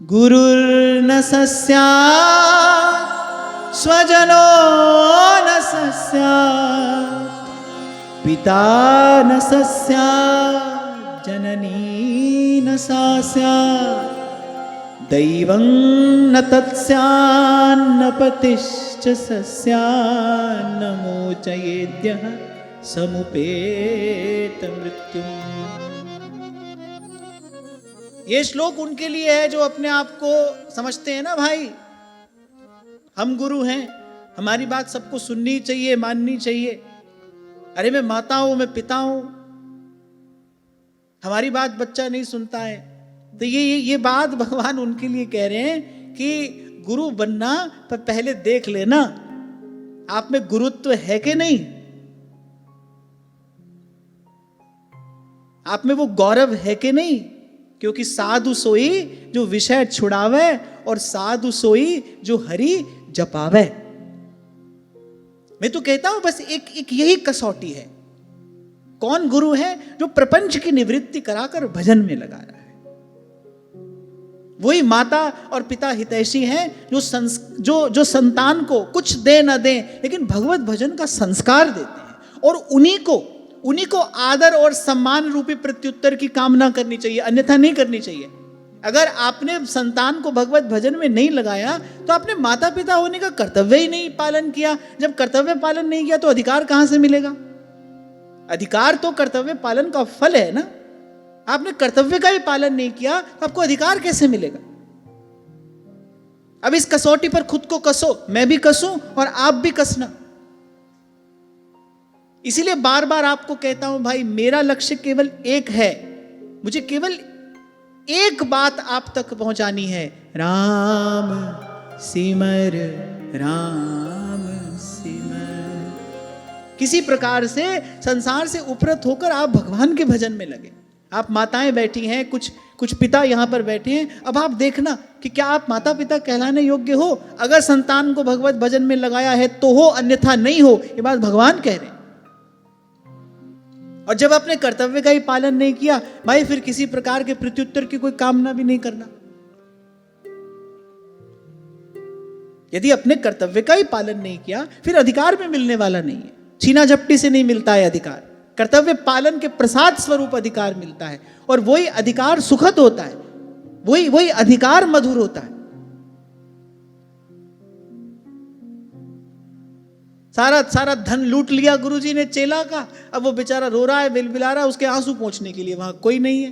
गुरुर्न सस्यात् स्वजनो न सस्यात् पिता न सस्यात् जननी न सा स्यात् दैवं न तत्स्यान्न पतिश्च सस्यान्न मोचयेद्यः समुपेत मृत्युम्। ये श्लोक उनके लिए है जो अपने आप को समझते हैं ना भाई, हम गुरु हैं, हमारी बात सबको सुननी चाहिए, माननी चाहिए। अरे मैं माता हूं, मैं पिता हूं, हमारी बात बच्चा नहीं सुनता है। तो ये बात भगवान उनके लिए कह रहे हैं कि गुरु बनना पर पहले देख लेना आप में गुरुत्व है कि नहीं, आप में वो गौरव है कि नहीं। क्योंकि साधु सोई जो विषय छुड़ावे और साधु सोई जो हरि जपावे। मैं तो कहता हूं बस एक यही कसौटी है। कौन गुरु है? जो प्रपंच की निवृत्ति कराकर भजन में लगा रहा है। वही माता और पिता हितैषी हैं जो संतान को कुछ दे न दे लेकिन भगवत भजन का संस्कार देते हैं। और उन्हीं को आदर और सम्मान रूपी प्रत्युत्तर की कामना करनी चाहिए, अन्यथा नहीं करनी चाहिए। अगर आपने संतान को भगवत भजन में नहीं लगाया तो आपने माता पिता होने का कर्तव्य ही नहीं पालन किया। जब कर्तव्य पालन नहीं किया तो अधिकार कहां से मिलेगा? अधिकार तो कर्तव्य पालन का फल है ना। आपने कर्तव्य का भी पालन नहीं किया तो आपको अधिकार कैसे मिलेगा? अब इस कसौटी पर खुद को कसो, मैं भी कसूं और आप भी कसना। इसीलिए बार बार आपको कहता हूं भाई, मेरा लक्ष्य केवल एक है, मुझे केवल एक बात आप तक पहुंचानी है, राम सिमर राम सिमर। किसी प्रकार से संसार से उपरत होकर आप भगवान के भजन में लगे। आप माताएं बैठी हैं, कुछ पिता यहां पर बैठे हैं। अब आप देखना कि क्या आप माता पिता कहलाने योग्य हो? अगर संतान को भगवत भजन में लगाया है तो हो, अन्यथा नहीं हो। ये बात भगवान कह रहे हैं। और जब अपने कर्तव्य का ही पालन नहीं किया भाई, फिर किसी प्रकार के प्रत्युत्तर की कोई कामना भी नहीं करना। यदि अपने कर्तव्य का ही पालन नहीं किया फिर अधिकार भी मिलने वाला नहीं है। छीना झपटी से नहीं मिलता है अधिकार, कर्तव्य पालन के प्रसाद स्वरूप अधिकार मिलता है। और वही अधिकार सुखद होता है, वही अधिकार मधुर होता है। सारा धन लूट लिया गुरुजी ने चेला का, अब वो बेचारा रो रहा है, बिलबिला रहा है, उसके आंसू पोंछने के लिए वहां कोई नहीं है।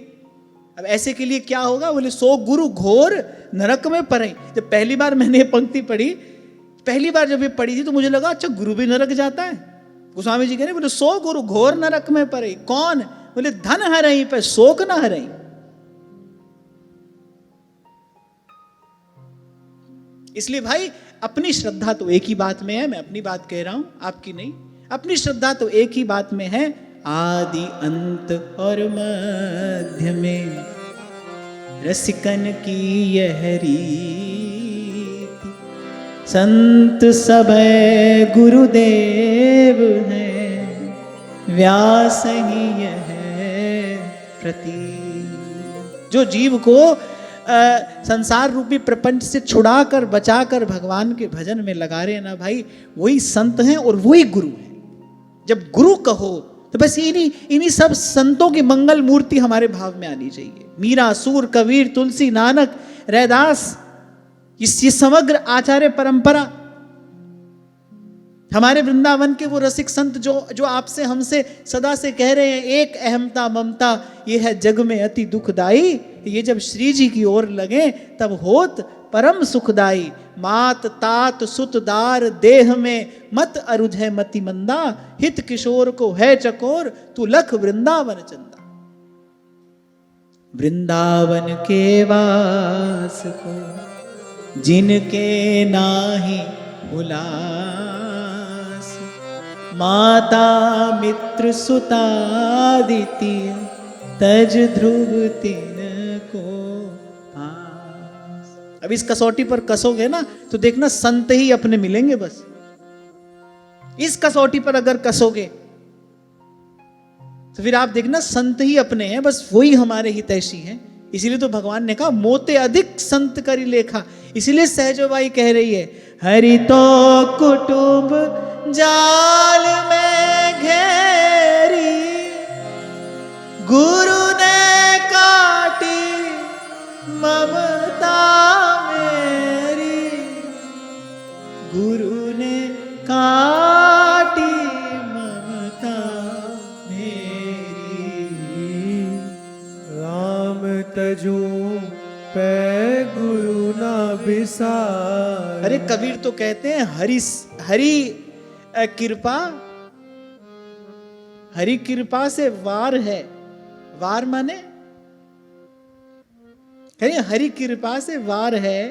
अब ऐसे के लिए क्या होगा? बोले सो गुरु घोर नरक में पड़े। जब पहली बार मैंने ये पंक्ति पढ़ी, पहली बार जब ये पढ़ी थी तो मुझे लगा अच्छा गुरु भी नरक जाता है। गोस्वामी जी कह रहे बोले सो गुरु घोर नरक में पड़े। कौन? बोले धन हरई पे शोक न हरई। इसलिए भाई अपनी श्रद्धा तो एक ही बात में है, मैं अपनी बात कह रहा हूं, आपकी नहीं। अपनी श्रद्धा तो एक ही बात में है, आदि अंत और मध्य में रसिकन की यह रीति। संत सब गुरुदेव हैं, व्यास ही यह प्रति। जो जीव को संसार रूपी प्रपंच से छुड़ाकर बचाकर भगवान के भजन में लगा रहे हैं ना भाई, वही संत हैं और वही गुरु हैं। जब गुरु कहो तो बस इन्हीं सब संतों की मंगल मूर्ति हमारे भाव में आनी चाहिए। मीरा, सूर, कबीर, तुलसी, नानक, रैदास, ये समग्र आचार्य परंपरा, हमारे वृंदावन के वो रसिक संत जो आपसे हमसे सदा से कह रहे हैं एक अहमता ममता ये है जग में अति दुखदाई। ये जब श्री जी की ओर लगे तब होत परम सुखदाई। मात तात सुत दार देह में मत अरुझ मति मंदा। हित किशोर को है चकोर तू लख वृंदावन चंदा। वृंदावन के वास को जिनके नाही भुलास। माता मित्र सुतादित्य तज ध्रुव तिन को पास। अब इस कसौटी पर कसोगे ना तो देखना संत ही अपने मिलेंगे। बस इस कसौटी पर अगर कसोगे तो फिर आप देखना संत ही अपने हैं, बस वही हमारे हितैषी हैं। इसीलिए तो भगवान ने कहा मोते अधिक संत करी लेखा। इसीलिए सहजबाई कह रही है, हरि तो कुटुंब जाल में घेरी, गुरु ने काटी ममता मेरी, गुरु ने काटी ममता मेरी। राम तजू पै गुरु ना बिसार। अरे कबीर तो कहते हैं हरि कृपा, हरि कृपा से वार है। वार माने हरि कृपा से वार है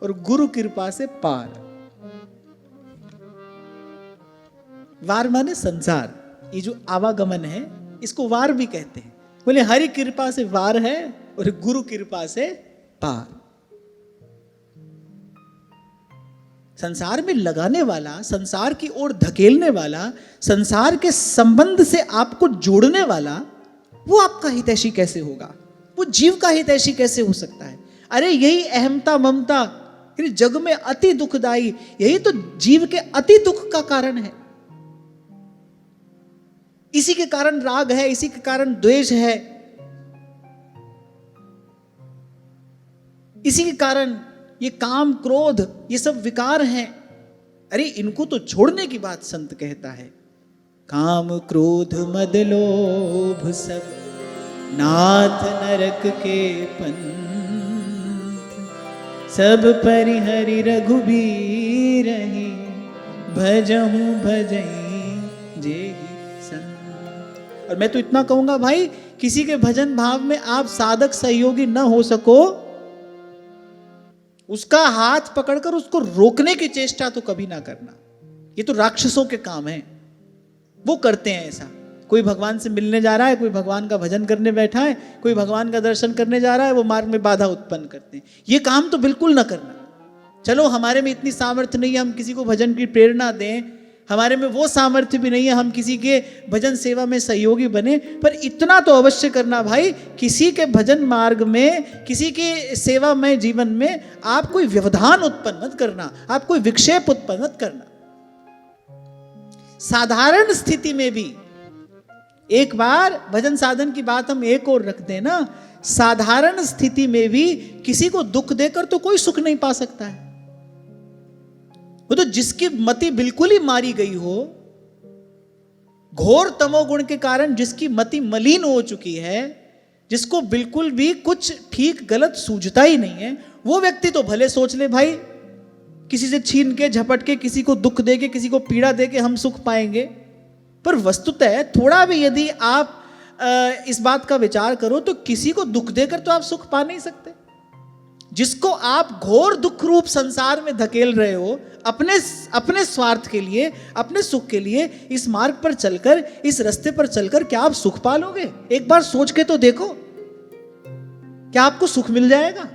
और गुरु कृपा से पार। वार माने संसार, ये जो आवागमन है इसको वार भी कहते हैं। बोले हरि कृपा से वार है और गुरु कृपा से पार। संसार में लगाने वाला, संसार की ओर धकेलने वाला, संसार के संबंध से आपको जोड़ने वाला, वो आपका हितैषी कैसे होगा? वो जीव का हितैषी कैसे हो सकता है? अरे यही अहमता ममता जग में अति दुखदाई, यही तो जीव के अति दुख का कारण है। इसी के कारण राग है, इसी के कारण द्वेष है, इसी के कारण ये काम क्रोध, ये सब विकार हैं। अरे इनको तो छोड़ने की बात संत कहता है। काम क्रोध मद लोभ सब नाथ नरक के पंथ, सब परिहरि रघुबीर ही, भजहूं भजई जेहि संत। और मैं तो इतना कहूंगा भाई, किसी के भजन भाव में आप साधक सहयोगी न हो सको, उसका हाथ पकड़कर उसको रोकने की चेष्टा तो कभी ना करना। ये तो राक्षसों के काम है, वो करते हैं ऐसा। कोई भगवान से मिलने जा रहा है, कोई भगवान का भजन करने बैठा है, कोई भगवान का दर्शन करने जा रहा है, वो मार्ग में बाधा उत्पन्न करते हैं। ये काम तो बिल्कुल ना करना। चलो हमारे में इतनी सामर्थ्य नहीं है हम किसी को भजन की प्रेरणा दें, हमारे में वो सामर्थ्य भी नहीं है हम किसी के भजन सेवा में सहयोगी बने, पर इतना तो अवश्य करना भाई, किसी के भजन मार्ग में, किसी की सेवा में जीवन में आप कोई व्यवधान उत्पन्न मत करना, आप कोई विक्षेप उत्पन्न मत करना। साधारण स्थिति में भी, एक बार भजन साधन की बात हम एक और रख दें ना, साधारण स्थिति में भी किसी को दुख देकर तो कोई सुख नहीं पा सकता है। वो तो जिसकी मति बिल्कुल ही मारी गई हो, घोर तमोगुण के कारण जिसकी मति मलिन हो चुकी है, जिसको बिल्कुल भी कुछ ठीक गलत सूझता ही नहीं है, वो व्यक्ति तो भले सोच ले भाई किसी से छीन के झपट के, किसी को दुख दे के, किसी को पीड़ा दे के हम सुख पाएंगे। पर वस्तुतः थोड़ा भी यदि आप इस बात का विचार करो तो किसी को दुख देकर तो आप सुख पा नहीं सकते। जिसको आप घोर दुख रूप संसार में धकेल रहे हो, अपने स्वार्थ के लिए, अपने सुख के लिए, इस मार्ग पर चलकर, इस रास्ते पर चलकर क्या आप सुख पालोगे? एक बार सोच के तो देखो, क्या आपको सुख मिल जाएगा?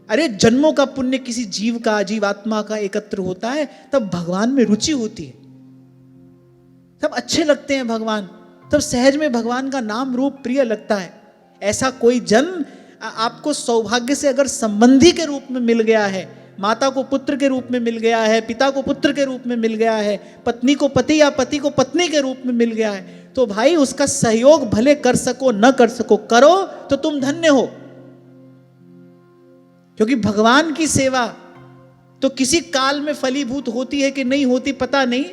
अरे जन्मों का पुण्य किसी जीव का, जीवात्मा का एकत्र होता है, तब भगवान में रुचि होती है, तब अच्छे लगते हैं भगवान, तब सहज में भगवान का नाम रूप प्रिय लगता है। ऐसा कोई जन्म आपको सौभाग्य से अगर संबंधी के रूप में मिल गया है, माता को पुत्र के रूप में मिल गया है, पिता को पुत्र के रूप में मिल गया है, पत्नी को पति या पति को पत्नी के रूप में मिल गया है, तो भाई उसका सहयोग भले कर सको न कर सको, करो तो तुम धन्य हो। क्योंकि भगवान की सेवा तो किसी काल में फलीभूत होती है कि नहीं होती पता नहीं,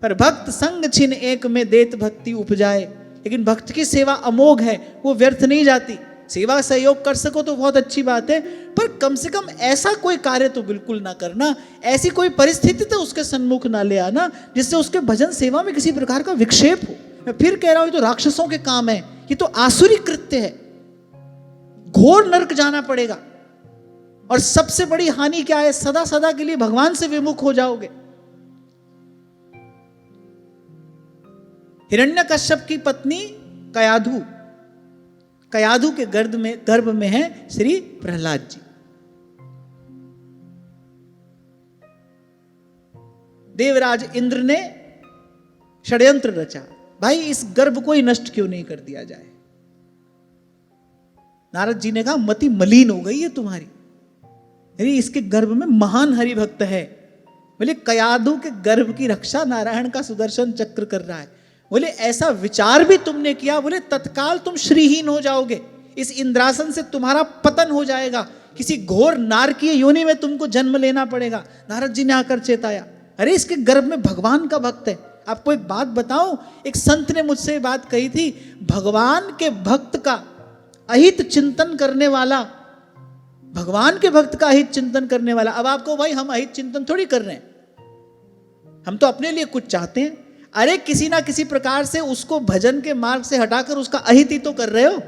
पर भक्त संग छिन एक में देत भक्ति उपजाए। लेकिन भक्त की सेवा अमोघ है, वो व्यर्थ नहीं जाती। सेवा सहयोग कर सको तो बहुत अच्छी बात है, पर कम से कम ऐसा कोई कार्य तो बिल्कुल ना करना, ऐसी कोई परिस्थिति तो उसके सन्मुख ना ले आना जिससे उसके भजन सेवा में किसी प्रकार का विक्षेप हो। मैं फिर कह रहा हूं, ये तो राक्षसों के काम है, ये तो आसुरी कृत्य है, घोर नरक जाना पड़ेगा। और सबसे बड़ी हानि क्या है? सदा सदा के लिए भगवान से विमुख हो जाओगे। हिरण्यकश्यप की पत्नी कयाधु, कयाधु के गर्भ में है श्री प्रहलाद जी। देवराज इंद्र ने षड्यंत्र रचा भाई इस गर्भ को ही नष्ट क्यों नहीं कर दिया जाए। नारद जी ने कहा मति मलिन हो गई है तुम्हारी, अरे इसके गर्भ में महान हरि भक्त है। बोले कयादू के गर्भ की रक्षा नारायण का सुदर्शन चक्र कर रहा है। बोले ऐसा विचार भी तुमने किया, बोले तत्काल तुम श्रीहीन हो जाओगे, इस इंद्रासन से तुम्हारा पतन हो जाएगा, किसी घोर नारकीय योनि में तुमको जन्म लेना पड़ेगा। नारद जी ने आकर चेताया, अरे इसके गर्भ में भगवान का भक्त है। आपको एक बात बताऊं, एक संत ने मुझसे ये बात कही थी, भगवान के भक्त का अहित चिंतन करने वाला, भगवान के भक्त का अहित चिंतन करने वाला। अब आपको भाई हम अहित चिंतन थोड़ी कर रहे हैं, हम तो अपने लिए कुछ चाहते हैं। अरे किसी ना किसी प्रकार से उसको भजन के मार्ग से हटाकर उसका अहित ही तो कर रहे हो।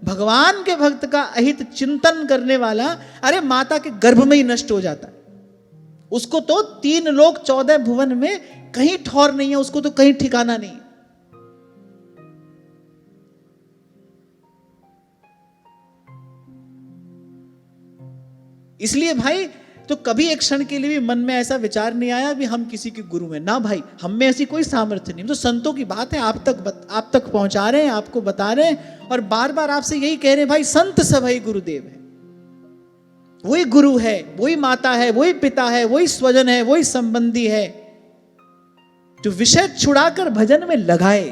भगवान के भक्त का अहित चिंतन करने वाला अरे माता के गर्भ में ही नष्ट हो जाता है। उसको तो 3 लोक 14 भुवन में कहीं ठौर नहीं है, उसको तो कहीं ठिकाना नहीं है। इसलिए भाई तो कभी एक क्षण के लिए भी मन में ऐसा विचार नहीं आया भी हम किसी के गुरु हैं ना भाई, हम में ऐसी कोई सामर्थ्य नहीं। तो संतों की बात है, आप तक पहुंचा रहे हैं, आपको बता रहे हैं और बार बार आपसे यही कह रहे हैं भाई संत सभई गुरुदेव है। वही गुरु है, वही माता है, वही पिता है, वही स्वजन है, वही संबंधी है जो विषय छुड़ाकर भजन में लगाए।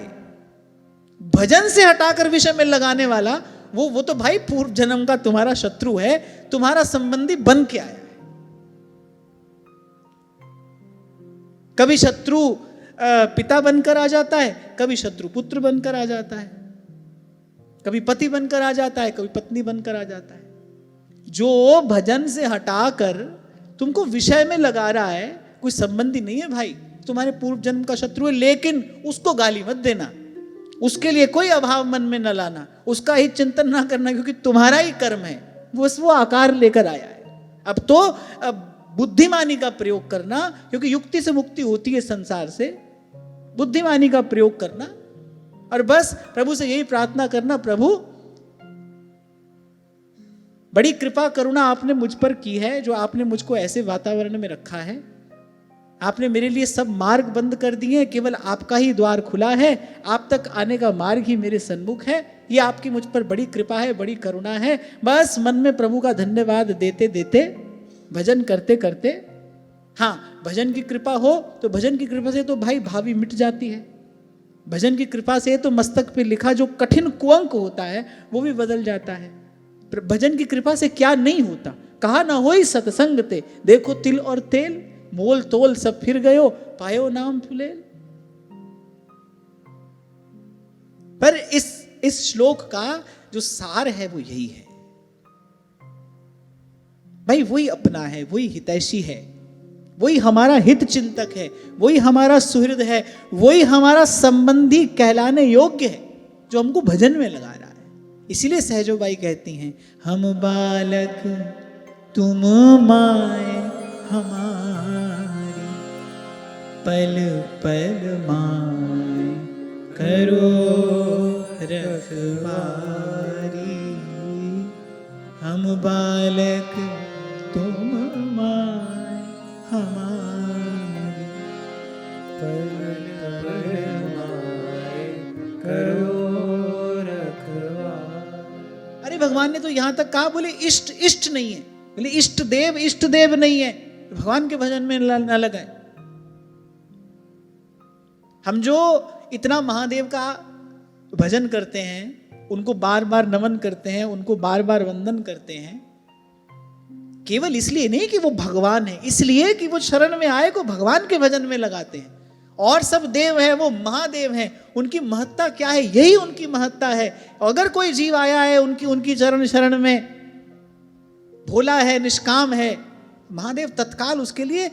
भजन से हटाकर विषय में लगाने वाला वो तो भाई पूर्व जन्म का तुम्हारा शत्रु है, तुम्हारा संबंधी बन के आया है। कभी शत्रु पिता बनकर आ जाता है, कभी शत्रु पुत्र बनकर आ जाता है, कभी पति बनकर आ जाता है, कभी पत्नी बनकर आ जाता है। जो भजन से हटाकर तुमको विषय में लगा रहा है, कोई संबंधी नहीं है भाई, तुम्हारे पूर्व जन्म का शत्रु है। लेकिन उसको गाली मत देना, उसके लिए कोई अभाव मन में न लाना, उसका ही चिंतन ना करना, क्योंकि तुम्हारा ही कर्म है, वो आकार लेकर आया है। अब तो बुद्धिमानी का प्रयोग करना, क्योंकि युक्ति से मुक्ति होती है संसार से, बुद्धिमानी का प्रयोग करना और बस प्रभु से यही प्रार्थना करना, प्रभु बड़ी कृपा करुणा आपने मुझ पर की है, जो आपने मुझको ऐसे वातावरण में रखा है, आपने मेरे लिए सब मार्ग बंद कर दिए, केवल आपका ही द्वार खुला है, आप तक आने का मार्ग ही मेरे सन्मुख है। ये आपकी मुझ पर बड़ी कृपा है, बड़ी करुणा है। बस मन में प्रभु का धन्यवाद देते देते, भजन करते करते, हाँ भजन की कृपा हो तो भजन की कृपा से तो भाई भावी मिट जाती है। भजन की कृपा से तो मस्तक पे लिखा जो कठिन कुअंक होता है वो भी बदल जाता है। भजन की कृपा से क्या नहीं होता, कहा ना होई सत्संग ते, देखो तिल और तेल, मोल तोल सब फिर गयो, पायो नाम फुलेल। पर इस श्लोक का जो सार है वो यही है भाई, वही अपना है, वही हितैषी है, वही हमारा हित चिंतक है, वही हमारा सुहृद है, वही हमारा संबंधी कहलाने योग्य है, जो हमको भजन में लगा रहा है। इसीलिए सहजोबाई कहती हैं, हम बालक तुम माए हमारी, पल पल माए करो रखवारी। हम बालक तुम माए हमारी, पल पल माए करो रखवारी। अरे भगवान ने तो यहां तक कहा, बोले इष्ट इष्ट नहीं है, बोले इष्ट देव नहीं है, भगवान के भजन में न लगाए। हम जो इतना महादेव का भजन करते हैं, उनको बार बार नमन करते हैं, उनको बार बार वंदन करते हैं, केवल इसलिए नहीं कि वो भगवान है, इसलिए कि वो शरण में आए को भगवान के भजन में लगाते हैं। और सब देव है वो महादेव हैं, उनकी महत्ता क्या है, यही उनकी महत्ता है। अगर कोई जीव आया है उनकी शरण में, भोला है, निष्काम है, महादेव तत्काल उसके लिए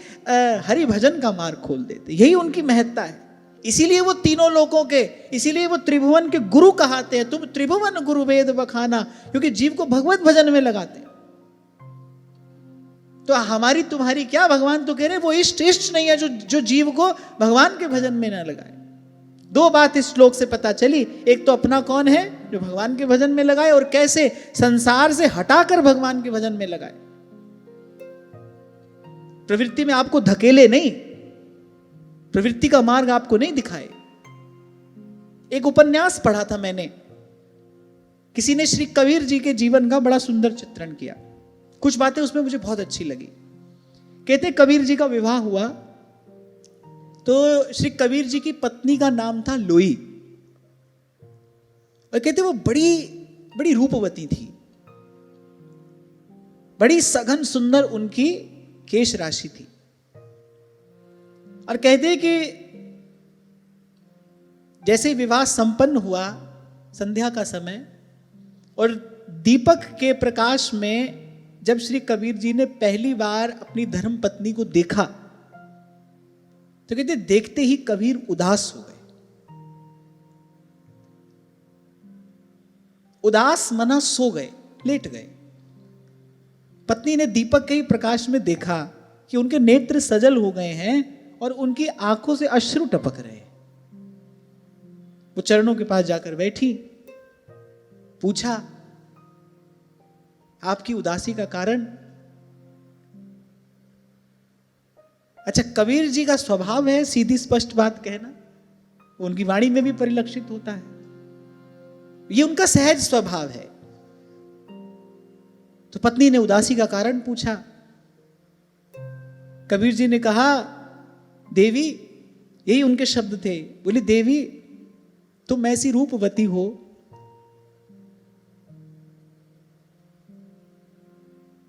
हरि भजन का मार्ग खोल देते, यही उनकी महत्ता है। इसीलिए वो तीनों लोकों के, इसीलिए वो त्रिभुवन के गुरु कहाते हैं, तुम त्रिभुवन गुरु वेद बखाना, क्योंकि जीव को भगवत भजन में लगाते हैं। तो हमारी तुम्हारी क्या, भगवान तो कह रहे हैं वो इष्ट नहीं है जो जीव को भगवान के भजन में ना लगाए। 2 बात इस श्लोक से पता चली, एक तो अपना कौन है जो भगवान के भजन में लगाए, और कैसे संसार से हटाकर भगवान के भजन में लगाए। प्रवृत्ति में आपको धकेले नहीं, प्रवृत्ति का मार्ग आपको नहीं दिखाए, एक उपन्यास पढ़ा था मैंने, किसी ने श्री कबीर जी के जीवन का बड़ा सुंदर चित्रण किया। कुछ बातें उसमें मुझे बहुत अच्छी लगी। कहते कबीर जी का विवाह हुआ तो श्री कबीर जी की पत्नी का नाम था लोई, और कहते वो बड़ी बड़ी रूपवती थी, बड़ी सघन सुंदर उनकी केश राशि थी। और कहते कि जैसे विवाह संपन्न हुआ, संध्या का समय, और दीपक के प्रकाश में जब श्री कबीर जी ने पहली बार अपनी धर्म पत्नी को देखा तो कहते देखते ही कबीर उदास हो गए। उदास मना सो गए, लेट गए। पत्नी ने दीपक के ही प्रकाश में देखा कि उनके नेत्र सजल हो गए हैं और उनकी आंखों से अश्रु टपक रहे। वो चरणों के पास जाकर बैठी, पूछा आपकी उदासी का कारण। अच्छा, कबीर जी का स्वभाव है सीधी स्पष्ट बात कहना, उनकी वाणी में भी परिलक्षित होता है, ये उनका सहज स्वभाव है। तो पत्नी ने उदासी का कारण पूछा। कबीर जी ने कहा देवी, यही उनके शब्द थे, बोले देवी तुम ऐसी रूपवती हो,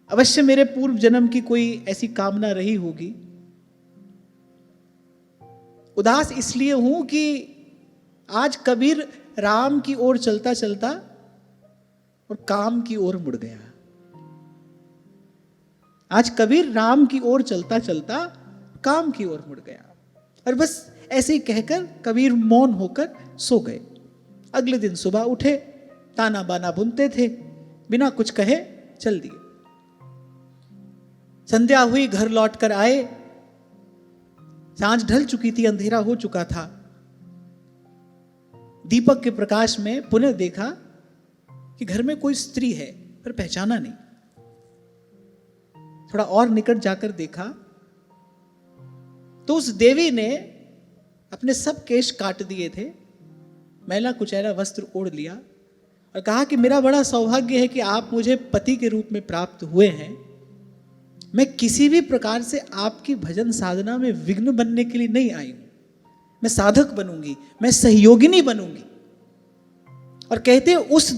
अवश्य मेरे पूर्व जन्म की कोई ऐसी कामना रही होगी। उदास इसलिए हूं कि आज कबीर राम की ओर चलता चलता और काम की ओर मुड़ गया। आज कबीर राम की ओर चलता चलता काम की ओर मुड़ गया। और बस ऐसे ही कहकर कबीर मौन होकर सो गए। अगले दिन सुबह उठे, ताना बाना बुनते थे, बिना कुछ कहे चल दिए। संध्या हुई, घर लौटकर आए, सांझ ढल चुकी थी, अंधेरा हो चुका था। दीपक के प्रकाश में पुनः देखा कि घर में कोई स्त्री है, पर पहचाना नहीं। थोड़ा और निकट जाकर देखा तो उस देवी ने अपने सब केश काट दिए थे, मैला कुचैला वस्त्र ओढ़ लिया और कहा कि मेरा बड़ा सौभाग्य है कि आप मुझे पति के रूप में प्राप्त हुए हैं। मैं किसी भी प्रकार से आपकी भजन साधना में विघ्न बनने के लिए नहीं आई हूं, मैं साधक बनूंगी, मैं सहयोगिनी बनूंगी। और कहते उस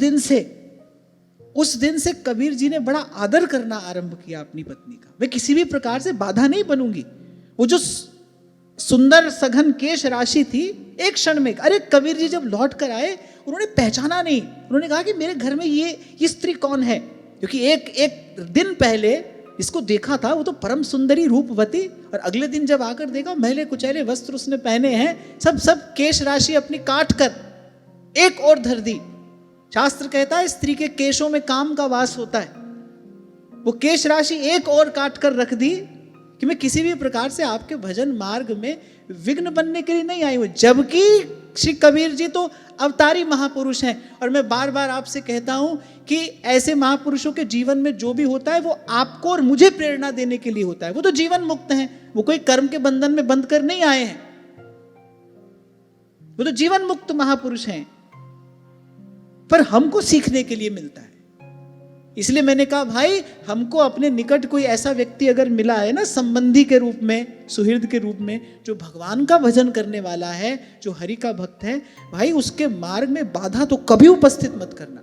दिन से कबीर जी ने बड़ा आदर करना आरंभ किया अपनी पत्नी का। मैं किसी भी प्रकार से बाधा नहीं बनूंगी। वो जो सुंदर सघन केश राशि थी, एक क्षण में, अरे कबीर जी जब लौट कर आए उन्होंने पहचाना नहीं। उन्होंने कहा कि मेरे घर में ये स्त्री कौन है, क्योंकि एक दिन पहले इसको देखा था, वो तो परम सुंदरी रूपवती, और अगले दिन जब आकर देखा मैले कुचैले वस्त्र उसने पहने हैं, सब केश राशि अपनी काट कर एक और धर दी। शास्त्र कहता है स्त्री के केशों में काम का वास होता है। वो केश राशि एक और काट कर रख दी कि मैं किसी भी प्रकार से आपके भजन मार्ग में विघ्न बनने के लिए नहीं आई हूं। जबकि श्री कबीर जी तो अवतारी महापुरुष हैं, और मैं बार बार आपसे कहता हूं कि ऐसे महापुरुषों के जीवन में जो भी होता है वो आपको और मुझे प्रेरणा देने के लिए होता है। वो तो जीवन मुक्त हैं, वो कोई कर्म के बंधन में बंध कर नहीं आए हैं, वो तो जीवन मुक्त महापुरुष हैं, पर हमको सीखने के लिए मिलता है। इसलिए मैंने कहा भाई, हमको अपने निकट कोई ऐसा व्यक्ति अगर मिला है ना, संबंधी के रूप में, सुहृद के रूप में, जो भगवान का भजन करने वाला है, जो हरि का भक्त है, भाई उसके मार्ग में बाधा तो कभी उपस्थित मत करना,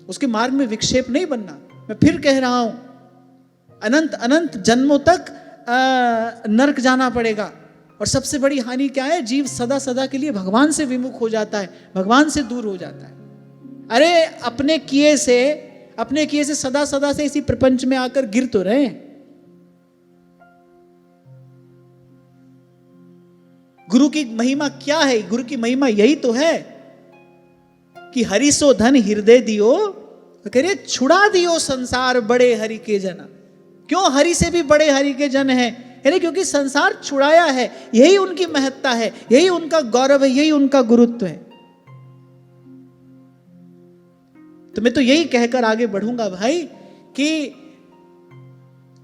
उसके मार्ग में विक्षेप नहीं बनना। मैं फिर कह रहा हूं, अनंत अनंत जन्मों तक नरक जाना पड़ेगा। और सबसे बड़ी हानि क्या है, जीव सदा सदा के लिए भगवान से विमुख हो जाता है, भगवान से दूर हो जाता है। अरे अपने किए से सदा सदा से इसी प्रपंच में आकर गिर तो रहे। गुरु की महिमा क्या है? गुरु की महिमा यही तो है कि हरि सो धन हृदय दियो, तो कह रहे छुड़ा दियो संसार बड़े हरि के जना। क्यों हरि से भी बड़े हरि के जन हैं? यानी क्योंकि संसार छुड़ाया है, यही उनकी महत्ता है, यही उनका गौरव है, यही उनका गुरुत्व है। तो मैं तो यही कहकर आगे बढ़ूंगा भाई कि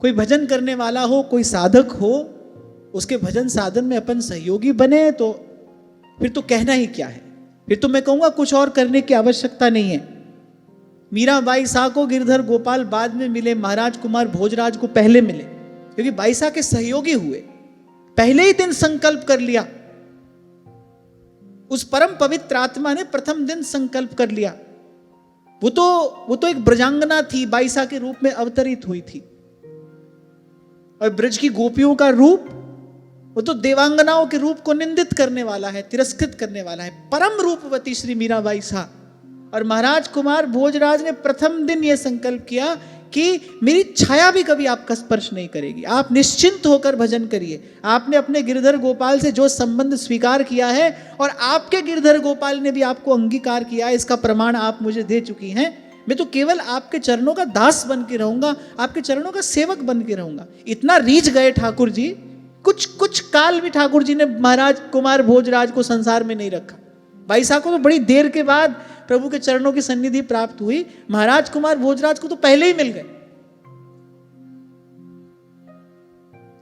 कोई भजन करने वाला हो, कोई साधक हो, उसके भजन साधन में अपन सहयोगी बने तो फिर तो कहना ही क्या है। फिर तो मैं कहूंगा कुछ और करने की आवश्यकता नहीं है। मीरा बाईसा को गिरधर गोपाल बाद में मिले, महाराज कुमार भोजराज को पहले मिले, क्योंकि बाईसा के सहयोगी हुए। पहले ही दिन संकल्प कर लिया, उस परम पवित्र आत्मा ने प्रथम दिन संकल्प कर लिया। वो तो एक ब्रजांगना थी, बाईसा के रूप में अवतरित हुई थी। और ब्रज की गोपियों का रूप, वो तो देवांगनाओं के रूप को निंदित करने वाला है, तिरस्कृत करने वाला है। परम रूपवती श्री मीरा बाईसा। और महाराज कुमार भोजराज ने प्रथम दिन यह संकल्प किया कि मेरी छाया भी कभी आपका स्पर्श नहीं करेगी, आप निश्चिंत होकर भजन करिए। आपने अपने गिरधर गोपाल से जो संबंध स्वीकार किया है और आपके गिरधर गोपाल ने भी आपको अंगीकार किया है, इसका प्रमाण आप मुझे दे चुकी हैं। मैं तो केवल आपके चरणों का दास बन के रहूंगा, आपके चरणों का सेवक बन के रहूंगा। इतना रीझ गए ठाकुर जी, कुछ काल भी ठाकुर जी ने महाराज कुमार भोजराज को संसार में नहीं रखा। बाईसा को तो बड़ी देर के बाद प्रभु के चरणों की सन्निधि प्राप्त हुई, महाराज कुमार भोजराज को तो पहले ही मिल गए।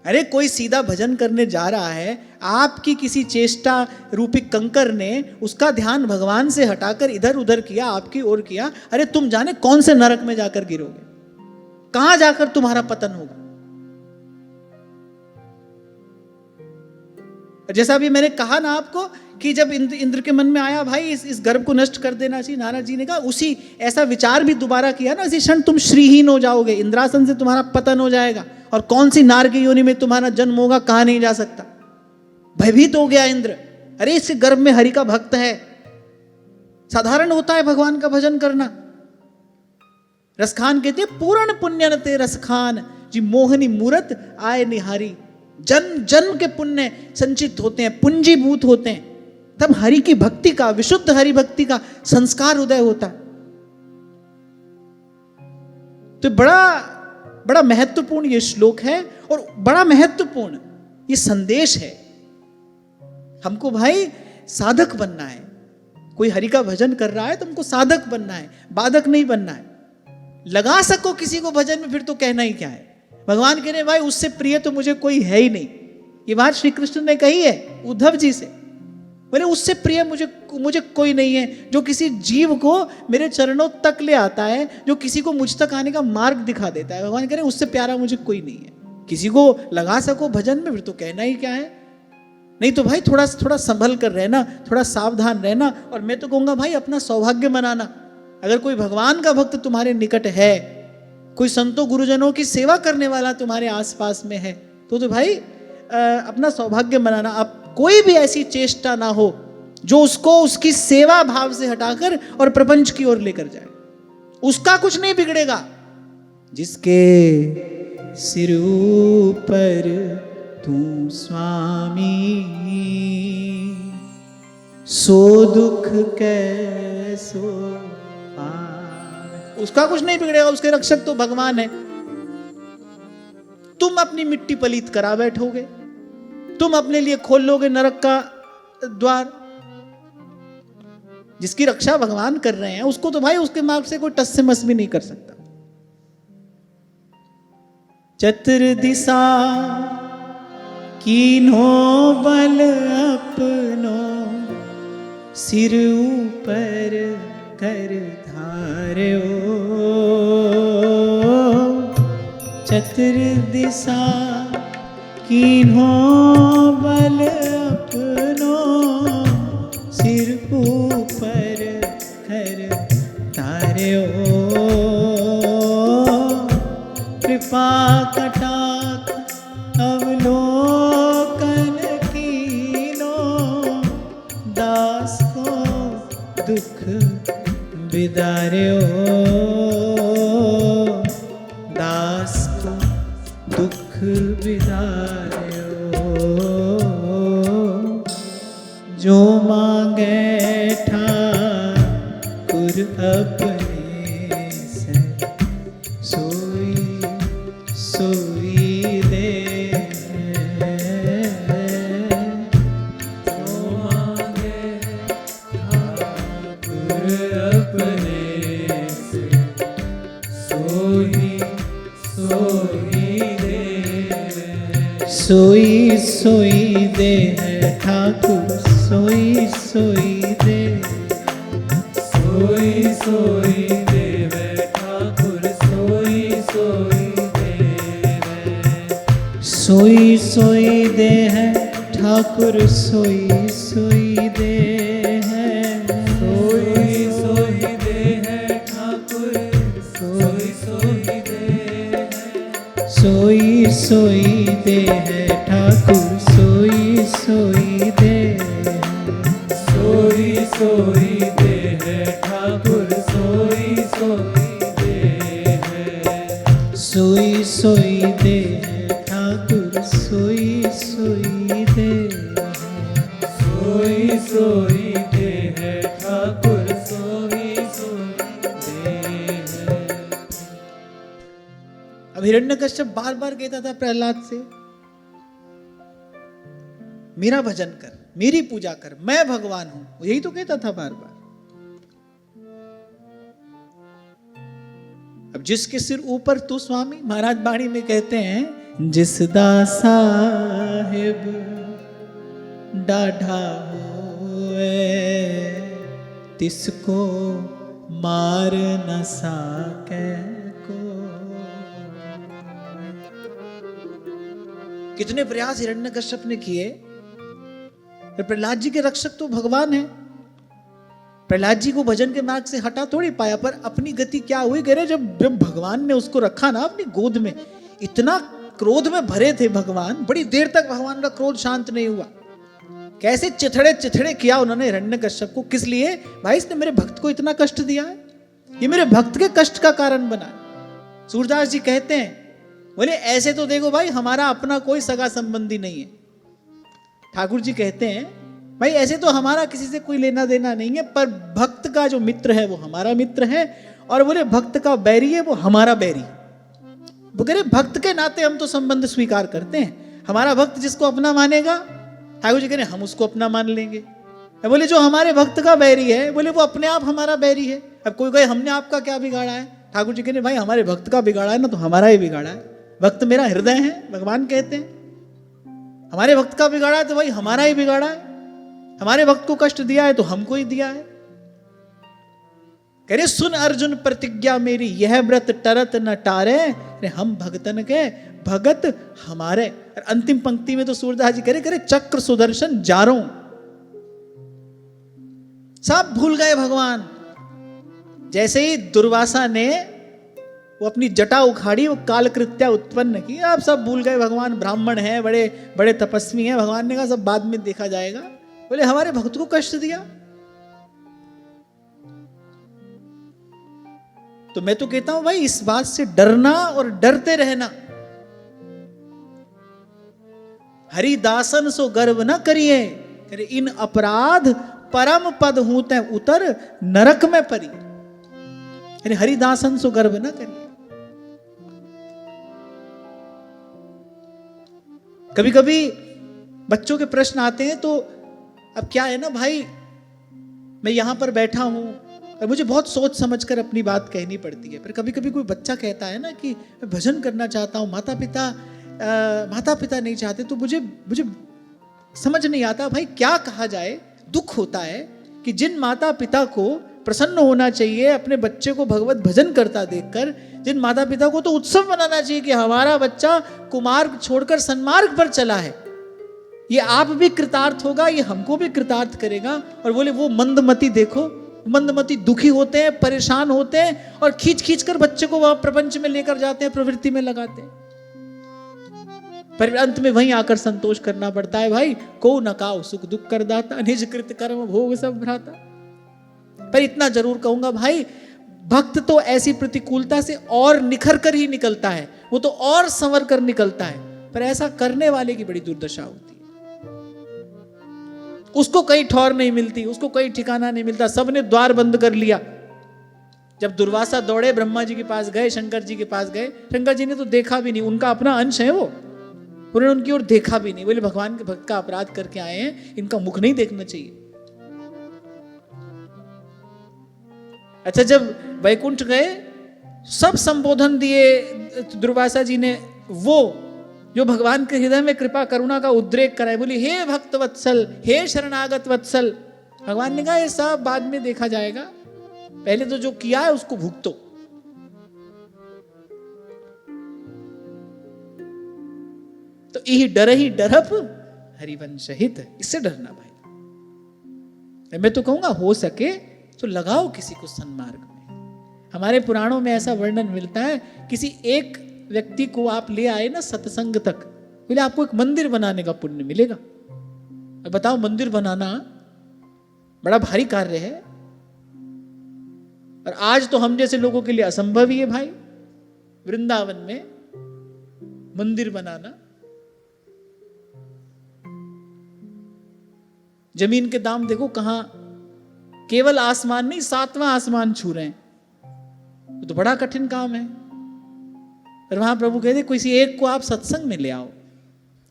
अरे कोई सीधा भजन करने जा रहा है, आपकी किसी चेष्टा रूपी कंकर ने उसका ध्यान भगवान से हटाकर इधर उधर किया, आपकी ओर किया। अरे तुम जाने कौन से नरक में जाकर गिरोगे, कहां जाकर तुम्हारा पतन होगा। जैसा अभी मैंने कहा ना आपको कि जब इंद्र के मन में आया भाई इस गर्भ को नष्ट कर देना चाहिए, नारद जी ने कहा उसी ऐसा विचार भी दोबारा किया ना, इसी क्षण तुम श्रीहीन हो जाओगे, इंद्रासन से तुम्हारा पतन हो जाएगा और कौन सी नार की योनि में तुम्हारा जन्म होगा, कहां नहीं जा सकता। भयभीत हो गया इंद्र, अरे इसके गर्भ में हरि का भक्त है। साधारण होता है भगवान का भजन करना। रसखान कहते पूर्ण पुण्य ते रसखान जी मोहनी मूरत आए निहारी। जन्म जन्म के पुण्य संचित होते हैं, पूंजीभूत होते हैं, तब हरि की भक्ति का, विशुद्ध हरि भक्ति का संस्कार उदय होता है। तो बड़ा महत्वपूर्ण ये श्लोक है और बड़ा महत्वपूर्ण ये संदेश है। हमको भाई साधक बनना है। कोई हरि का भजन कर रहा है तो हमको साधक बनना है, बाधक नहीं बनना है। लगा सको किसी को भजन में, फिर तो कहना ही क्या है। भगवान कह रहे भाई उससे प्रिय तो मुझे कोई है ही नहीं। ये बात श्री कृष्ण ने कही है उद्धव जी से, बोले उससे प्रिय मुझे कोई नहीं है जो किसी जीव को मेरे चरणों तक ले आता है, जो किसी को मुझ तक आने का मार्ग दिखा देता है। भगवान कह रहे उससे प्यारा मुझे कोई नहीं है। किसी को लगा सको भजन में, फिर तो कहना ही क्या है। नहीं तो भाई थोड़ा संभल कर रहना, थोड़ा सावधान रहना। और मैं तो कहूंगा भाई अपना सौभाग्य मनाना। अगर कोई भगवान का भक्त तुम्हारे निकट है, कोई संतों गुरुजनों की सेवा करने वाला तुम्हारे आसपास में है, तो भाई अपना सौभाग्य मनाना। अब कोई भी ऐसी चेष्टा ना हो जो उसको उसकी सेवा भाव से हटाकर और प्रपंच की ओर लेकर जाए। उसका कुछ नहीं बिगड़ेगा। जिसके सिर ऊपर तू स्वामी, सो दुख कैसो पावे। उसका कुछ नहीं बिगड़ेगा, उसके रक्षक तो भगवान है। तुम अपनी मिट्टी पलीत करा बैठोगे, तुम अपने लिए खोल लोगे नरक का द्वार। जिसकी रक्षा भगवान कर रहे हैं उसको तो भाई उसके मार्ग से कोई टस से मस भी नहीं कर सकता। चतुर्दिशा कीन्हो बल अपनो, सिर ऊपर कर धार्यो। चतुर्दिशा कीन्हो बल अपनो, सिर ऊपर कर धार्यो। कृपा कटाक्ष अवलोकन कीनो, दास को दुख बिदार्यो। दास को दुख बिदार्यो। जो मांगे ठाकुर अपने से, सोई सोई दे। जो मांगे ठाकुर अपने से, सोई सोई दे। सोई सोई दे है ठाकुर, सोई सोई दे। सोई देव ठाकुर सोई सोई देव। सोई सोई दे है ठाकुर सोई सोई दे है। सोई सोई दे है ठाकुर सोई सोई दे है। सोई सोई दे है ठाकुर सोई सोई दे है। सोई सोई दे है ठाकुर सोई सोई दे है। सोई सोई दे है ठाकुर सोई सोई दे है। सोई सोई दे है ठाकुर सोई सोई दे है। अब हिरण्यकश्यप बार बार कहता था प्रहलाद से, मेरा भजन कर, मेरी पूजा कर, मैं भगवान हूं। यही तो कहता था बार बार। अब जिसके सिर ऊपर तू स्वामी, महाराज बाणी में कहते हैं, जिस दासा साहिब डाढ़ा होए तिसको मार न साके को। कितने प्रयास हिरण्यकश्यप ने किए, प्रहलाद जी के रक्षक तो भगवान है। प्रहलाद जी को भजन के मार्ग से हटा थोड़ी पाया, पर अपनी गति क्या हुई, कह रहे जब भगवान ने उसको रखा ना अपनी गोद में, इतना क्रोध में भरे थे भगवान, बड़ी देर तक भगवान का क्रोध शांत नहीं हुआ। कैसे चिथड़े चिथड़े किया उन्होंने हिरण्यकश्यप को। किस लिए? भाई इसने मेरे भक्त को इतना कष्ट दिया है, ये मेरे भक्त के कष्ट का कारण बना। सूरदास जी कहते हैं, बोले ऐसे तो देखो भाई हमारा अपना कोई सगा संबंधी नहीं है। ठाकुर जी कहते हैं, भाई ऐसे तो हमारा किसी से कोई लेना देना नहीं है, पर भक्त का जो मित्र है वो हमारा मित्र है, और बोले भक्त का बैरी है वो हमारा बैरी। वो कह रहे भक्त के नाते हम तो संबंध स्वीकार करते हैं, हमारा भक्त जिसको अपना मानेगा, ठाकुर जी कह रहे हम उसको अपना मान लेंगे। बोले जो हमारे भक्त का बैरी है, बोले वो अपने आप हमारा बैरी है। अब कोई कहे हमने आपका क्या बिगाड़ा है, ठाकुर जी कह रहे भाई हमारे भक्त का बिगाड़ा है ना तो हमारा ही बिगाड़ा है। भक्त मेरा हृदय है, भगवान कहते हैं, हमारे भक्त का बिगाड़ा है तो भाई हमारा ही बिगाड़ा है। हमारे भक्त को कष्ट दिया है तो हमको ही दिया है। कह रहे सुन अर्जुन प्रतिज्ञा मेरी, यह व्रत टरत न टारे, हम भगतन के भगत हमारे। और अंतिम पंक्ति में तो सूरदास जी करे चक्र सुदर्शन जारों, सब भूल गए भगवान। जैसे ही दुर्वासा ने वो अपनी जटा उखाड़ी, वो कालकृत्या उत्पन्न की, आप सब भूल गए भगवान ब्राह्मण हैं, बड़े बड़े तपस्वी हैं। भगवान ने कहा सब बाद में देखा जाएगा। बोले हमारे भक्त को कष्ट दिया। तो मैं तो कहता हूं भाई इस बात से डरना और डरते रहना। हरिदासन सो गर्व न करिए, इन अपराध परम पद हूते उतर नरक में परी। हरिदासन सो गर्व न करिए। कभी कभी बच्चों के प्रश्न आते हैं, तो अब क्या है ना भाई, मैं यहां पर बैठा हूं और मुझे बहुत सोच समझकर अपनी बात कहनी पड़ती है। पर कभी कभी कोई बच्चा कहता है ना कि मैं भजन करना चाहता हूं, माता पिता नहीं चाहते, तो मुझे समझ नहीं आता भाई क्या कहा जाए। दुख होता है कि जिन माता पिता को प्रसन्न होना चाहिए अपने बच्चे को भगवत भजन करता देखकर, जिन माता पिता को तो उत्सव मनाना चाहिए कि हमारा बच्चा कुमार्ग छोड़कर सन्मार्ग पर चला है, ये आप भी कृतार्थ होगा, ये हमको भी कृतार्थ करेगा। और बोले वो मंदमती देखो, मंदमती दुखी होते हैं, परेशान होते हैं, और खींच खींच कर बच्चे को वहां प्रपंच में लेकर जाते हैं, प्रवृत्ति में लगाते हैं। पर अंत में वहीं आकर संतोष करना पड़ता है। भाई को न काओ सुख दुख कर दाता, निज कृत कर्म भोग सब भ्राता। पर इतना जरूर कहूंगा भाई, भक्त तो ऐसी प्रतिकूलता से और निखर कर ही निकलता है, वो तो और संवर कर निकलता है, पर ऐसा करने वाले की बड़ी दुर्दशा होती है। उसको कहीं ठौर नहीं मिलती, उसको कहीं ठिकाना नहीं मिलता, सबने द्वार बंद कर लिया। जब दुर्वासा दौड़े ब्रह्मा जी के पास गए, शंकर जी के पास गए, शंकर जी ने तो देखा भी नहीं, उनका अपना अंश है वो, उन्होंने उनकी ओर देखा भी नहीं। बोले भगवान के भक्त का अपराध करके आए हैं, इनका मुख नहीं देखना चाहिए। अच्छा, जब वैकुंठ गए, सब संबोधन दिए दुर्वासा जी ने, वो जो भगवान के हृदय में कृपा करुणा का उद्रेक कराए। बोली हे भक्त वत्सल, हे शरणागत वत्सल। भगवान ने कहा ये सब बाद में देखा जाएगा, पहले तो जो किया है उसको भुगतो। तो यही डर ही डरप हरिवंश हित, इससे डरना भाई। मैं तो कहूंगा हो सके तो लगाओ किसी को सन्मार्ग में। हमारे पुराणों में ऐसा वर्णन मिलता है, किसी एक व्यक्ति को आप ले आए ना सत्संग तक, बोले आपको एक मंदिर बनाने का पुण्य मिलेगा। अब बताओ, मंदिर बनाना बड़ा भारी कार्य है, और आज तो हम जैसे लोगों के लिए असंभव ही है भाई। वृंदावन में मंदिर बनाना, जमीन के दाम देखो कहां, केवल आसमान नहीं, 7वां आसमान छू रहे हैं। तो बड़ा कठिन काम है। और वहां प्रभु कहते किसी एक को आप सत्संग में ले आओ,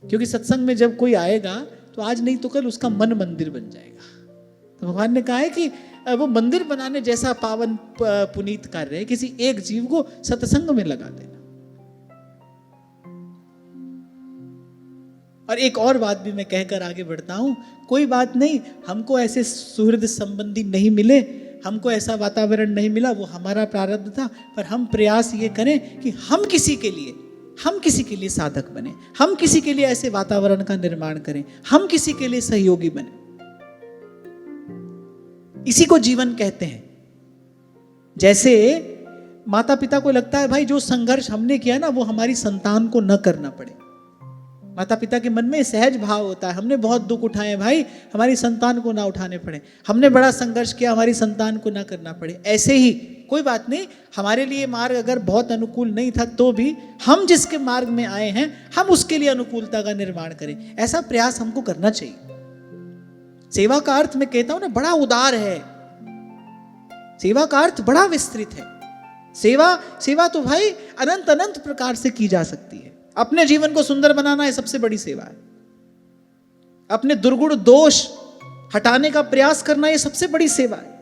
क्योंकि सत्संग में जब कोई आएगा तो आज नहीं तो कल उसका मन मंदिर बन जाएगा। तो भगवान ने कहा है कि वो मंदिर बनाने जैसा पावन पुनीत कार्य है, किसी एक जीव को सत्संग में लगा देना। और एक और बात भी मैं कहकर आगे बढ़ता हूं, कोई बात नहीं, हमको ऐसे सुहृद संबंधी नहीं मिले, हमको ऐसा वातावरण नहीं मिला, वो हमारा प्रारब्ध था। पर हम प्रयास ये करें कि हम किसी के लिए साधक बने, हम किसी के लिए ऐसे वातावरण का निर्माण करें, हम किसी के लिए सहयोगी बने। इसी को जीवन कहते हैं। जैसे माता पिता को लगता है भाई जो संघर्ष हमने किया ना वो हमारी संतान को न करना पड़े। माता पिता के मन में सहज भाव होता है, हमने बहुत दुख उठाए भाई, हमारी संतान को ना उठाने पड़े, हमने बड़ा संघर्ष किया, हमारी संतान को ना करना पड़े। ऐसे ही कोई बात नहीं, हमारे लिए मार्ग अगर बहुत अनुकूल नहीं था तो भी हम जिसके मार्ग में आए हैं हम उसके लिए अनुकूलता का निर्माण करें, ऐसा प्रयास हमको करना चाहिए। सेवा का अर्थ मैं कहता हूं ना बड़ा उदार है, सेवा का अर्थ बड़ा विस्तृत है। सेवा तो भाई अनंत अनंत प्रकार से की जा सकती है। अपने जीवन को सुंदर बनाना है सबसे बड़ी सेवा है। अपने दुर्गुण दोष हटाने का प्रयास करना ये सबसे बड़ी सेवा है।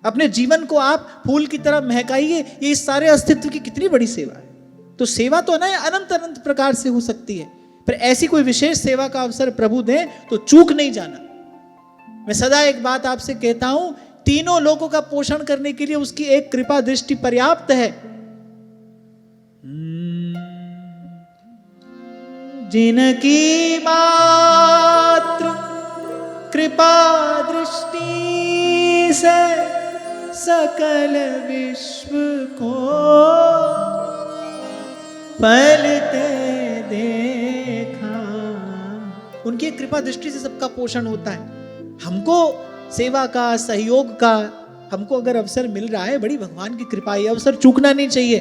अपने जीवन को आप फूल की तरह महकाइए, ये इस सारे अस्तित्व की कितनी बड़ी सेवा है। तो सेवा तो ना अनंत अनंत प्रकार से हो सकती है, पर ऐसी कोई विशेष सेवा का अवसर प्रभु दें तो चूक नहीं जाना। मैं सदा एक बात आपसे कहता हूं, तीनों लोगों का पोषण करने के लिए उसकी एक कृपा दृष्टि पर्याप्त है। जिनकी मात्र कृपा दृष्टि से सकल विश्व को फलते देखा, उनकी कृपा दृष्टि से सबका पोषण होता है। हमको सेवा का, सहयोग का हमको अगर अवसर मिल रहा है, बड़ी भगवान की कृपा, ये अवसर चूकना नहीं चाहिए।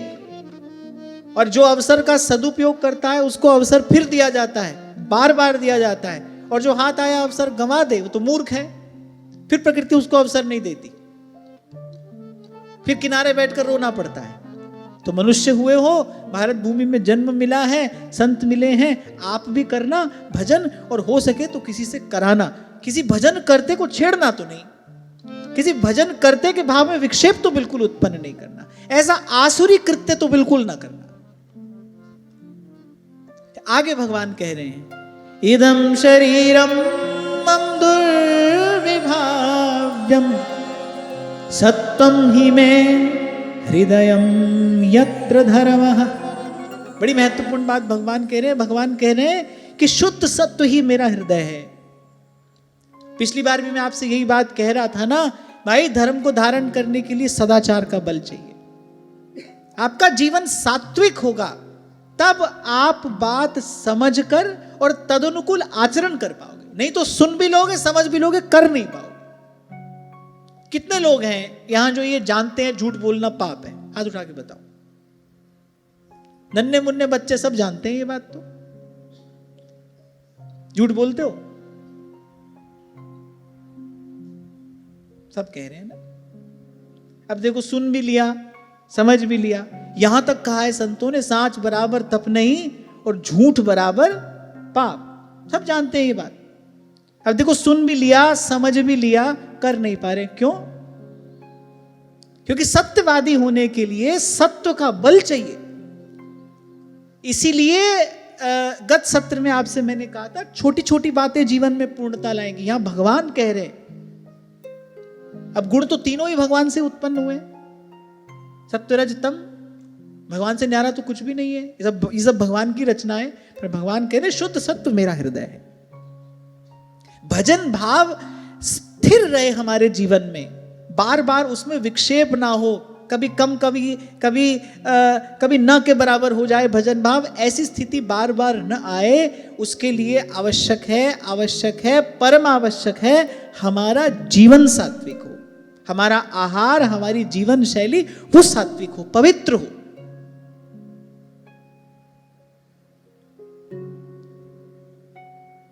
और जो अवसर का सदुपयोग करता है उसको अवसर फिर दिया जाता है, बार बार दिया जाता है। और जो हाथ आया अवसर गंवा दे वो तो मूर्ख है, फिर प्रकृति उसको अवसर नहीं देती, फिर किनारे बैठकर रोना पड़ता है। तो मनुष्य हुए हो, भारत भूमि में जन्म मिला है, संत मिले हैं, आप भी करना भजन, और हो सके तो किसी से कराना। किसी भजन करते को छेड़ना तो नहीं, किसी भजन करते के भाव में विक्षेप तो बिल्कुल उत्पन्न नहीं करना, ऐसा आसुरी कृत्य तो बिल्कुल ना करना। आगे भगवान कह रहे हैं, इदं शरीरम मम दुर्विभाव्यम सत्वं हि मे हृदयं यत्र धर्मः। बड़ी महत्वपूर्ण बात भगवान कह रहे हैं। भगवान कह रहे हैं कि शुद्ध सत्व ही मेरा हृदय है। पिछली बार भी मैं आपसे यही बात कह रहा था ना भाई, धर्म को धारण करने के लिए सदाचार का बल चाहिए। आपका जीवन सात्विक होगा तब आप बात समझकर और तदनुकूल आचरण कर पाओगे, नहीं तो सुन भी लोगे, समझ भी लोगे, कर नहीं पाओगे। कितने लोग हैं यहां जो ये जानते हैं झूठ बोलना पाप है? हाथ उठा के बताओ। नन्हे मुन्ने बच्चे सब जानते हैं ये बात। तो झूठ बोलते हो? सब कह रहे हैं ना। अब देखो, सुन भी लिया, समझ भी लिया, यहां तक कहा है संतों ने, सांच बराबर तप नहीं और झूठ बराबर पाप। सब जानते हैं ये बात। अब देखो, सुन भी लिया, समझ भी लिया, कर नहीं पा रहे। क्यों? क्योंकि सत्यवादी होने के लिए सत्व का बल चाहिए। इसीलिए गत सत्र में आपसे मैंने कहा था, छोटी छोटी बातें जीवन में पूर्णता लाएंगी। यहां भगवान कह रहे हैं, अब गुण तो तीनों ही भगवान से उत्पन्न हुए, सत्व रज तम, भगवान से न्यारा तो कुछ भी नहीं है, ये सब भगवान की रचना है। पर भगवान कह रहे शुद्ध सत्व मेरा हृदय है। भजन भाव स्थिर रहे हमारे जीवन में, बार बार उसमें विक्षेप ना हो, कभी कम कभी न के बराबर हो जाए भजन भाव, ऐसी स्थिति बार बार न आए, उसके लिए आवश्यक है, परम आवश्यक है हमारा जीवन सात्विक हो, हमारा आहार, हमारी जीवन शैली वो सात्विक हो, पवित्र हो।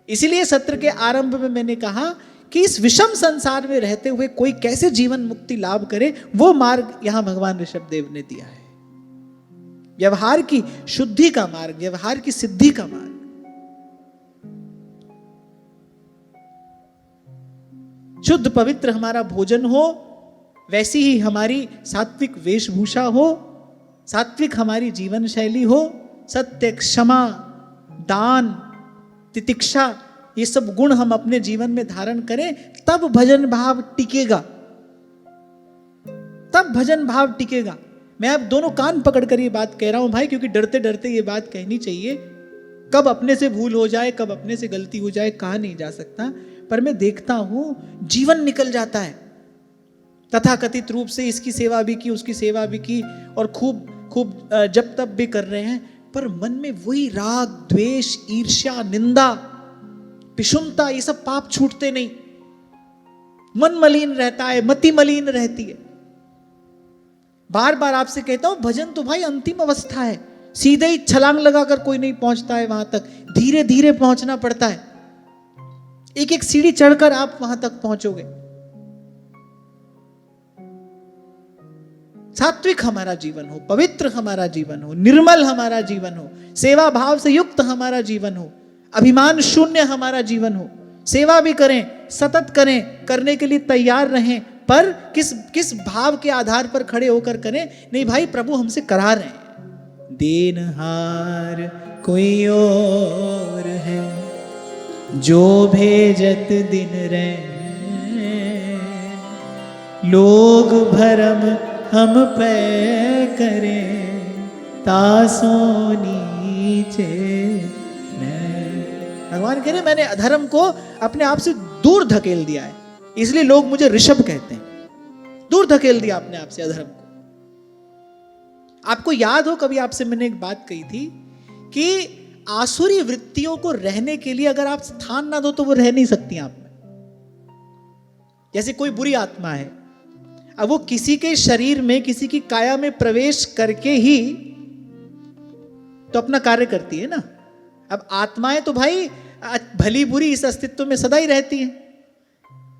इसीलिए सत्र के आरंभ में मैंने कहा कि इस विषम संसार में रहते हुए कोई कैसे जीवन मुक्ति लाभ करे, वो मार्ग यहां भगवान ऋषभ देव ने दिया है। व्यवहार की शुद्धि का मार्ग, व्यवहार की सिद्धि का मार्ग। शुद्ध पवित्र हमारा भोजन हो, वैसी ही हमारी सात्विक वेशभूषा हो, सात्विक हमारी जीवन शैली हो, सत्य, क्षमा, दान, तितिक्षा, ये सब गुण हम अपने जीवन में धारण करें, तब भजन भाव टिकेगा, तब भजन भाव टिकेगा। मैं अब दोनों कान पकड़कर ये बात कह रहा हूं भाई, क्योंकि डरते डरते ये बात कहनी चाहिए। कब अपने से भूल हो जाए, कब अपने से गलती हो जाए, कहा नहीं जा सकता। पर मैं देखता हूं जीवन निकल जाता है, तथाकथित रूप से इसकी सेवा भी की, उसकी सेवा भी की, और खूब खूब जब तब भी कर रहे हैं, पर मन में वही राग, द्वेष, ईर्ष्या, निंदा, विषमता, ये सब पाप छूटते नहीं। मन मलिन रहता है, मति मलिन रहती है। बार बार आपसे कहता हूं, भजन तो भाई अंतिम अवस्था है, सीधे ही छलांग लगाकर कोई नहीं पहुंचता है वहां तक, धीरे धीरे पहुंचना पड़ता है। एक एक सीढ़ी चढ़कर आप वहां तक पहुंचोगे। सात्विक हमारा जीवन हो, पवित्र हमारा जीवन हो, निर्मल हमारा जीवन हो, सेवा भाव से युक्त हमारा जीवन हो, अभिमान शून्य हमारा जीवन हो। सेवा भी करें, सतत करें, करने के लिए तैयार रहें, पर किस भाव के आधार पर खड़े होकर करें? नहीं भाई, प्रभु हमसे करा रहे हैं। देनहार कोई और है, जो भेजत दिन रहे, लोग भरम हम पे करें, तासो नीचे। भगवान कह रहे मैंने अधर्म को अपने आप से दूर धकेल दिया है, इसलिए लोग मुझे ऋषभ कहते हैं। दूर धकेल दिया अपने आप से अधर्म को। आपको याद हो, कभी आपसे मैंने एक बात कही थी कि आसुरी वृत्तियों को रहने के लिए अगर आप स्थान ना दो तो वो रह नहीं सकती आप में। जैसे कोई बुरी आत्मा है, अब वो किसी के शरीर में, किसी की काया में प्रवेश करके ही तो अपना कार्य करती है ना। अब आत्माएं तो भाई भली बुरी इस अस्तित्व में सदा ही रहती हैं,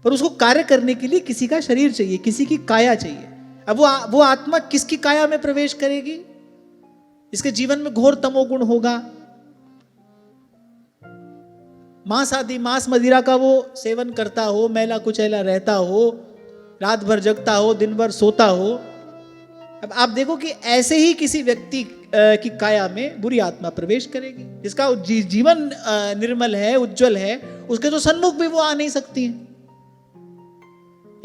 पर उसको कार्य करने के लिए किसी का शरीर चाहिए, किसी की काया चाहिए। अब वो आत्मा किसकी काया में प्रवेश करेगी? इसके जीवन में घोर तमोगुण होगा, मांस मदिरा का वो सेवन करता हो, मैला कुचैला रहता हो, रात भर जगता हो, दिन भर सोता हो। अब आप देखो कि ऐसे ही किसी व्यक्ति की काया में बुरी आत्मा प्रवेश करेगी, जिसका जीवन निर्मल है, उज्जवल है, उसके तो सन्मुख भी वो आ नहीं सकती है।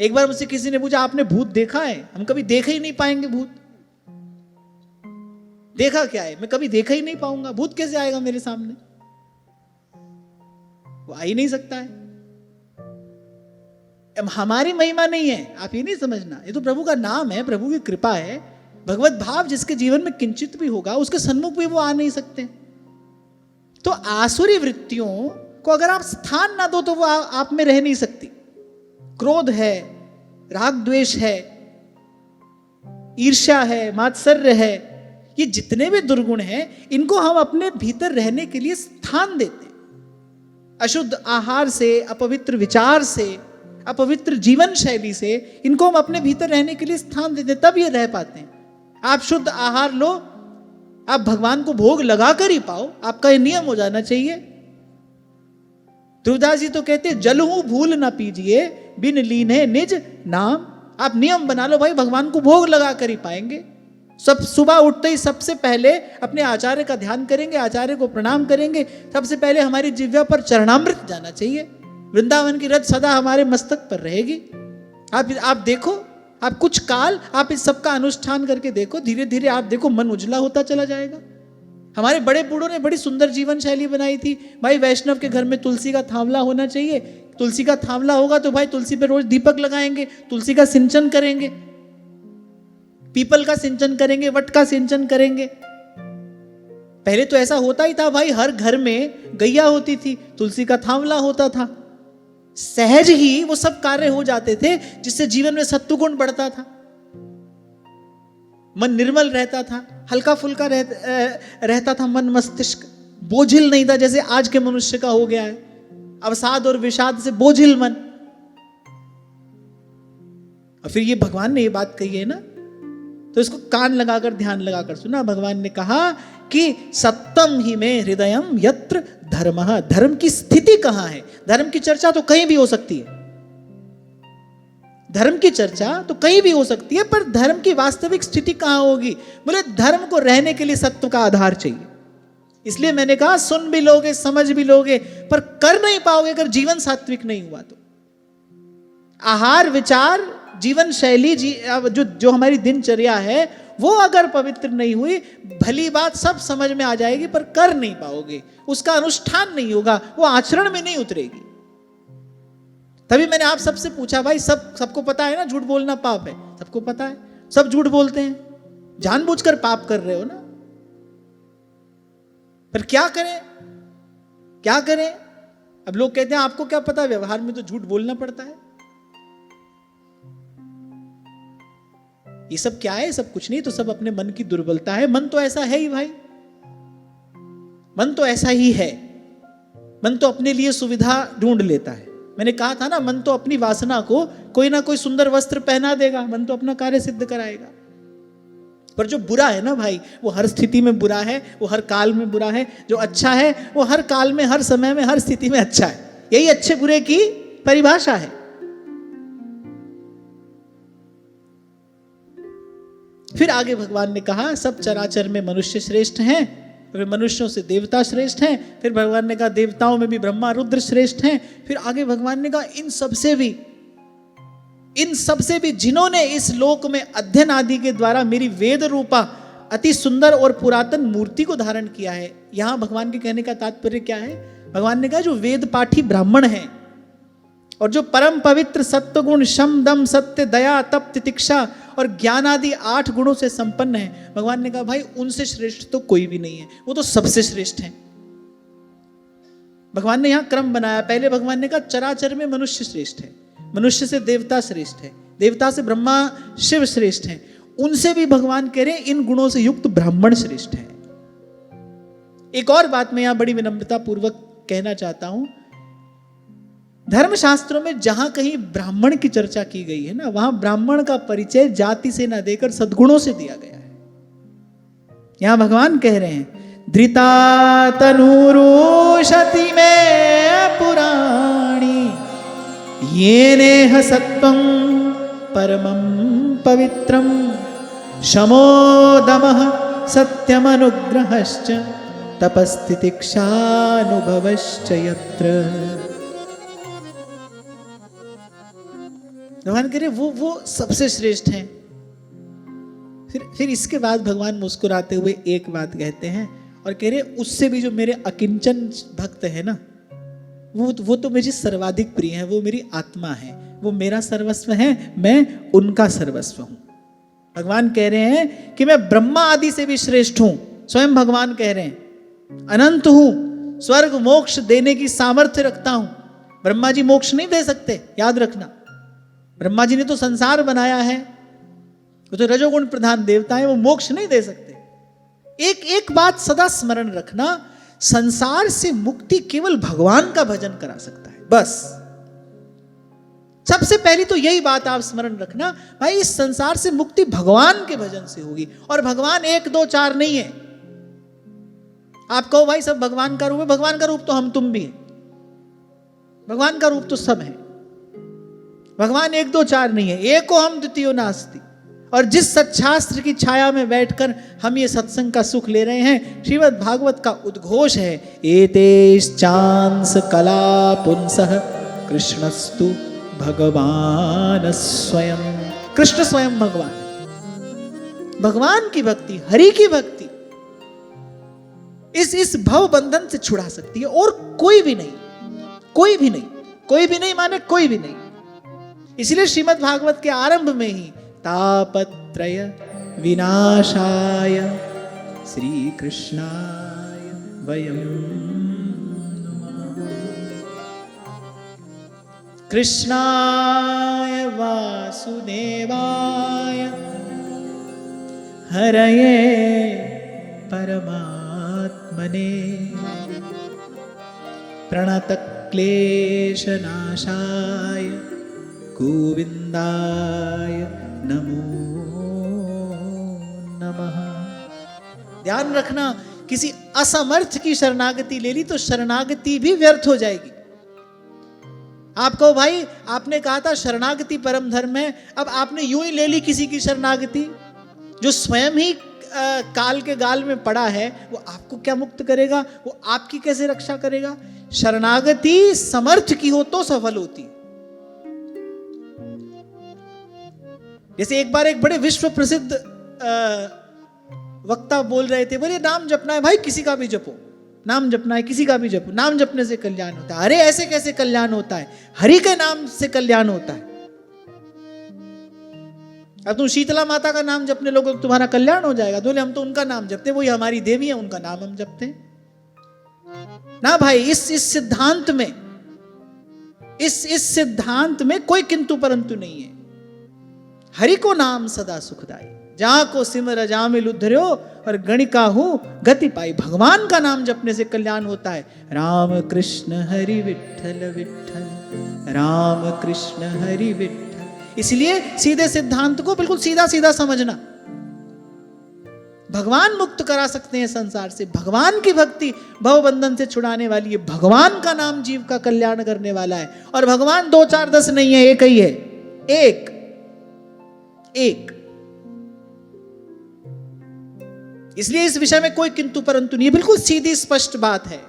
एक बार मुझसे किसी ने पूछा, आपने भूत देखा है? हम कभी देखा ही नहीं पाएंगे भूत। देखा क्या है? मैं कभी देखा ही नहीं पाऊंगा, भूत कैसे आएगा मेरे सामने? वो आ ही नहीं सकता है। हमारी महिमा नहीं है, आप ये नहीं समझना। ये तो प्रभु का नाम है, प्रभु की कृपा है। भगवत भाव जिसके जीवन में किंचित भी होगा, उसके सन्मुख भी वो आ नहीं सकते। तो आसुरी वृत्तियों को अगर आप स्थान ना दो तो वो आप में रह नहीं सकती। क्रोध है, राग द्वेष है, ईर्ष्या है, मात्सर्य है, ये जितने भी दुर्गुण हैं, इनको हम अपने भीतर रहने के लिए स्थान देते हैं। अशुद्ध आहार से, अपवित्र विचार से, अपवित्र जीवन शैली से इनको हम अपने भीतर रहने के लिए स्थान देते, तब ये रह पाते हैं। आप शुद्ध आहार लो, आप भगवान को भोग लगा कर ही पाओ, आपका ये नियम हो जाना चाहिए। ध्रुवदास जी तो कहते जल हूं भूल ना पीजिए, बिन लीने निज नाम। आप नियम बना लो भाई, भगवान को भोग लगा कर ही पाएंगे। सब सुबह उठते ही सबसे पहले अपने आचार्य का ध्यान करेंगे, आचार्य को प्रणाम करेंगे। सबसे पहले हमारी जिह्वा पर चरणामृत जाना चाहिए। वृंदावन की रज सदा हमारे मस्तक पर रहेगी। आप देखो, आप कुछ काल आप इस सब का अनुष्ठान करके देखो, धीरे धीरे आप देखो मन उजला होता चला जाएगा। हमारे बड़े बूढ़ों ने बड़ी सुंदर जीवन शैली बनाई थी भाई। वैष्णव के घर में तुलसी का थावला होना चाहिए। तुलसी का थावला होगा तो भाई तुलसी पे रोज दीपक लगाएंगे, तुलसी का सिंचन करेंगे, पीपल का सिंचन करेंगे, वट का सिंचन करेंगे। पहले तो ऐसा होता ही था भाई, हर घर में गैया होती थी, तुलसी का थावला होता था। सहज ही वो सब कार्य हो जाते थे जिससे जीवन में सत्वगुण बढ़ता था, मन निर्मल रहता था, हल्का फुल्का रहता था मन मस्तिष्क, बोझिल नहीं था जैसे आज के मनुष्य का हो गया है, अवसाद और विषाद से बोझिल मन। और फिर ये भगवान ने ये बात कही है ना, तो इसको कान लगाकर ध्यान लगाकर सुना। भगवान ने कहा कि सत्यम ही में हृदयम यत्र धर्मः, धर्म की स्थिति कहां है। धर्म की चर्चा तो कहीं भी हो सकती है, धर्म की चर्चा तो कहीं भी हो सकती है, पर धर्म की वास्तविक स्थिति कहां होगी। बोले धर्म को रहने के लिए सत्व का आधार चाहिए। इसलिए मैंने कहा सुन भी लोगे, समझ भी लोगे, पर कर नहीं पाओगे अगर जीवन सात्विक नहीं हुआ तो। आहार विचार जीवन शैली जो हमारी दिनचर्या है वो अगर पवित्र नहीं हुई, भली बात सब समझ में आ जाएगी पर कर नहीं पाओगे, उसका अनुष्ठान नहीं होगा, वो आचरण में नहीं उतरेगी। तभी मैंने आप सबसे पूछा भाई, सबको पता है ना झूठ बोलना पाप है, सबको पता है, सब झूठ बोलते हैं, जानबूझकर पाप कर रहे हो ना, पर क्या करें, क्या करें। अब लोग कहते हैं आपको क्या पता, व्यवहार में तो झूठ बोलना पड़ता है। ये सब क्या है, सब कुछ नहीं, तो सब अपने मन की दुर्बलता है। मन तो ऐसा है ही भाई, मन तो ऐसा ही है। मन तो अपने लिए सुविधा ढूंढ लेता है। मैंने कहा था ना, मन तो अपनी वासना को कोई ना कोई सुंदर वस्त्र पहना देगा, मन तो अपना कार्य सिद्ध कराएगा। पर जो बुरा है ना भाई, वो हर स्थिति में बुरा है, वो हर काल में बुरा है। जो अच्छा है वो हर काल में, हर समय में, हर स्थिति में अच्छा है। यही अच्छे बुरे की परिभाषा है। फिर आगे भगवान ने कहा सब चराचर में मनुष्य श्रेष्ठ हैं, फिर मनुष्यों से देवता श्रेष्ठ हैं। फिर भगवान ने कहा देवताओं में भी ब्रह्मा रुद्र श्रेष्ठ हैं। फिर आगे भगवान ने कहा इन सबसे भी जिन्होंने इस लोक में अध्ययन आदि के द्वारा मेरी वेद रूपा अति सुंदर और पुरातन मूर्ति को धारण किया है। यहां भगवान के कहने का तात्पर्य क्या है? भगवान ने कहा जो वेद पाठी ब्राह्मण हैं और जो परम पवित्र सत्वगुण शम दम सत्य दया तप तितिक्षा और ज्ञान आदि 8 गुणों से संपन्न है, भगवान ने कहा भाई उनसे श्रेष्ठ तो कोई भी नहीं है, वो तो सबसे श्रेष्ठ हैं। भगवान ने यहां क्रम बनाया। पहले भगवान ने कहा चराचर में मनुष्य श्रेष्ठ है, मनुष्य से देवता श्रेष्ठ है, देवता से ब्रह्मा शिव श्रेष्ठ है, उनसे भी भगवान कह रहे हैं इन गुणों से युक्त ब्राह्मण श्रेष्ठ है। एक और बात मैं यहां बड़ी विनम्रता पूर्वक कहना चाहता हूं, धर्मशास्त्रों में जहां कहीं ब्राह्मण की चर्चा की गई है ना, वहां ब्राह्मण का परिचय जाति से ना देकर सद्गुणों से दिया गया है। यहां भगवान कह रहे हैं धृता तनुरुशति में पुराणी येनेह सत्वं परमं पवित्रं शमो दमः सत्यमनुग्रहश्च तपस्तितिक्षानुभवश्च यत्र। भगवान कह रहे वो सबसे श्रेष्ठ हैं। फिर इसके बाद भगवान मुस्कुराते हुए एक बात कहते हैं और कह रहे उससे भी जो मेरे अकिंचन भक्त है ना, वो तो मुझे सर्वाधिक प्रिय है, वो मेरी आत्मा है, वो मेरा सर्वस्व है, मैं उनका सर्वस्व हूं। भगवान कह रहे हैं कि मैं ब्रह्मा आदि से भी श्रेष्ठ हूं। स्वयं भगवान कह रहे हैं अनंत हूं, स्वर्ग मोक्ष देने की सामर्थ्य रखता हूं। ब्रह्मा जी मोक्ष नहीं दे सकते, याद रखना। ब्रह्मा जी ने तो संसार बनाया है, वो तो रजोगुण प्रधान देवता है, वो मोक्ष नहीं दे सकते। एक बात सदा स्मरण रखना, संसार से मुक्ति केवल भगवान का भजन करा सकता है, बस। सबसे पहली तो यही बात आप स्मरण रखना, भाई इस संसार से मुक्ति भगवान के भजन से होगी। और भगवान 1 2 4 नहीं है। आप कहो भाई सब भगवान का रूप है, भगवान का रूप तो हम तुम भी हैं, भगवान का रूप तो सब है। भगवान 1 2 4 नहीं है, एको हम द्वितीयो नास्ति। और जिस सच्छास्त्र की छाया में बैठकर हम ये सत्संग का सुख ले रहे हैं, श्रीमद् भागवत का उद्घोष है एतेश्चांस कला पुंसः कृष्णस्तु भगवान स्वयं, कृष्ण स्वयं भगवान। भगवान की भक्ति, हरि की भक्ति इस भव बंधन से छुड़ा सकती है, और कोई भी नहीं, कोई भी नहीं, कोई भी नहीं माने कोई भी नहीं। इसलिए श्रीमद् भागवत के आरंभ में ही तापत्रय विनाशाय श्री कृष्णाय वयं नमः। कृष्णाय वासुदेवाय हरये परमात्मने प्रणतक्लेशनाशाय गोविंदाय नमो नमः। ध्यान रखना, किसी असमर्थ की शरणागति ले ली तो शरणागति भी व्यर्थ हो जाएगी। आप कहो भाई आपने कहा था शरणागति परम धर्म है, अब आपने यूं ही ले ली किसी की शरणागति, जो स्वयं ही काल के गाल में पड़ा है, वो आपको क्या मुक्त करेगा, वो आपकी कैसे रक्षा करेगा। शरणागति समर्थ की हो तो सफल होती। जैसे एक बार एक बड़े विश्व प्रसिद्ध वक्ता बोल रहे थे, बोले नाम जपना है भाई, किसी का भी जपो, नाम जपना है किसी का भी जपो, नाम जपने से कल्याण होता है। अरे ऐसे कैसे कल्याण होता है, हरि के नाम से कल्याण होता है। अब तुम शीतला माता का नाम जपने लोगों तो तुम्हारा कल्याण हो जाएगा। बोले हम तो उनका नाम जपते, वही हमारी देवी है, उनका नाम हम जपते हैं ना भाई। इस सिद्धांत में, इस सिद्धांत में कोई किंतु परंतु नहीं है। हरि को नाम सदा सुखदाई, जहां को सिमर जामिल उद्धर्यो और गणिका हूं गति पाई। भगवान का नाम जपने से कल्याण होता है। राम कृष्ण हरि विठ्ठल विठ्ठल, राम कृष्ण हरि विठ्ठल। इसलिए सीधे सिद्धांत को बिल्कुल सीधा सीधा समझना। भगवान मुक्त करा सकते हैं संसार से, भगवान की भक्ति भव बंधन से छुड़ाने वाली है, भगवान का नाम जीव का कल्याण करने वाला है। और भगवान 2 4 10 नहीं है, एक ही है, एक एक। इसलिए इस विषय में कोई किंतु परंतु नहीं है, बिल्कुल सीधी स्पष्ट बात है।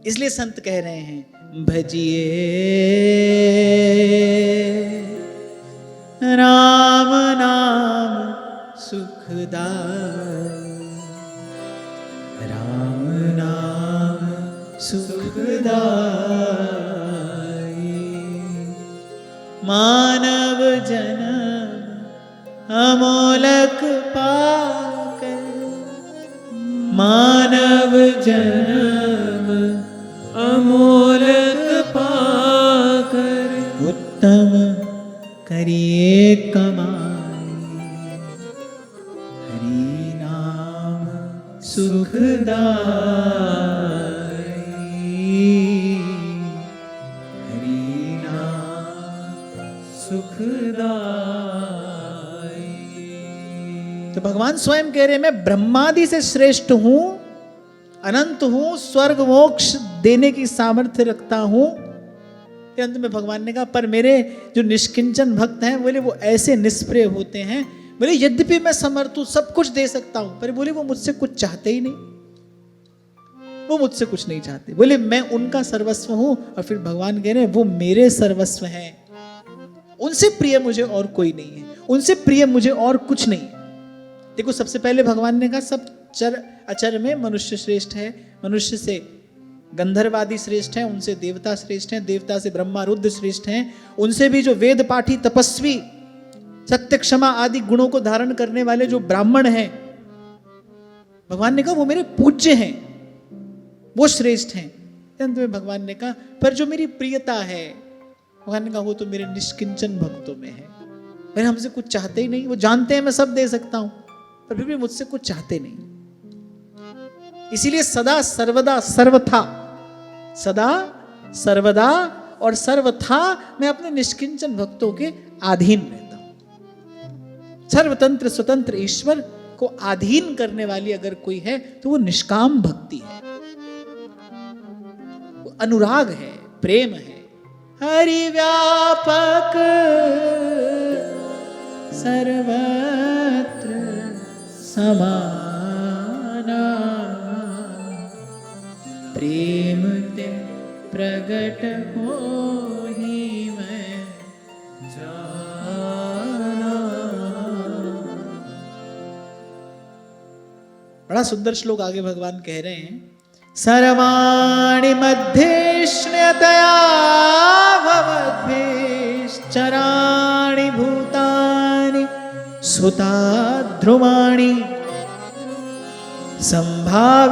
इसलिए संत कह रहे हैं भजिए राम नाम सुखदाई, राम नाम सुखदाई। मानव जन्म अमोलक पाकर, मानव जन्म अमोलक पाकर, उत्तम करिए कमाई, हरि नाम सुखदाई, हरि नाम सुखदाई। तो भगवान स्वयं कह रहे मैं ब्रह्मादि से श्रेष्ठ हूं, अनंत हूं, स्वर्ग मोक्ष देने की सामर्थ्य रखता हूं। अंत में भगवान ने कहा पर मेरे जो निष्किंचन भक्त हैं बोले वो ऐसे निष्प्रिय होते हैं। बोले यद्यपि मैं समर्थ हूं, सब कुछ दे सकता हूं, पर बोले वो मुझसे कुछ चाहते ही नहीं, वो मुझसे कुछ नहीं चाहते। बोले मैं उनका सर्वस्व हूं। और फिर भगवान कह रहे हैं वो मेरे सर्वस्व हैं, उनसे प्रिय मुझे और कोई नहीं है, उनसे प्रिय मुझे और कुछ नहीं है। देखो सबसे पहले भगवान ने कहा सब चर अचर में मनुष्य श्रेष्ठ है, मनुष्य से गंधर्वादी श्रेष्ठ हैं, उनसे देवता श्रेष्ठ हैं, देवता से ब्रह्मा रुद्र श्रेष्ठ हैं, उनसे भी जो वेद पाठी तपस्वी सत्य क्षमा आदि गुणों को धारण करने वाले जो ब्राह्मण हैं, भगवान ने कहा वो मेरे पूज्य हैं, वो श्रेष्ठ हैं। अंत में भगवान ने कहा पर जो मेरी प्रियता है, भगवान ने कहा वो तो मेरे निष्किंचन भक्तों में है। मेरे हमसे कुछ चाहते ही नहीं, वो जानते हैं मैं सब दे सकता हूं पर फिर भी मुझसे कुछ चाहते नहीं। इसीलिए सदा सर्वदा सर्वथा, सदा सर्वदा और सर्वथा मैं अपने निष्किंचन भक्तों के अधीन रहता हूं। सर्वतंत्र स्वतंत्र ईश्वर को अधीन करने वाली अगर कोई है तो वो निष्काम भक्ति है, वो अनुराग है, प्रेम है। हरि व्यापक सर्वत्र समाना, प्रेम ते प्रगट बड़ा सुंदर श्लोक आगे भगवान कह रहे हैं, सर्वाणि मध्येष्ण्यतया भवद्भिश्चराणि भूतानि सुता ध्रुवाणि संभावितव्यानि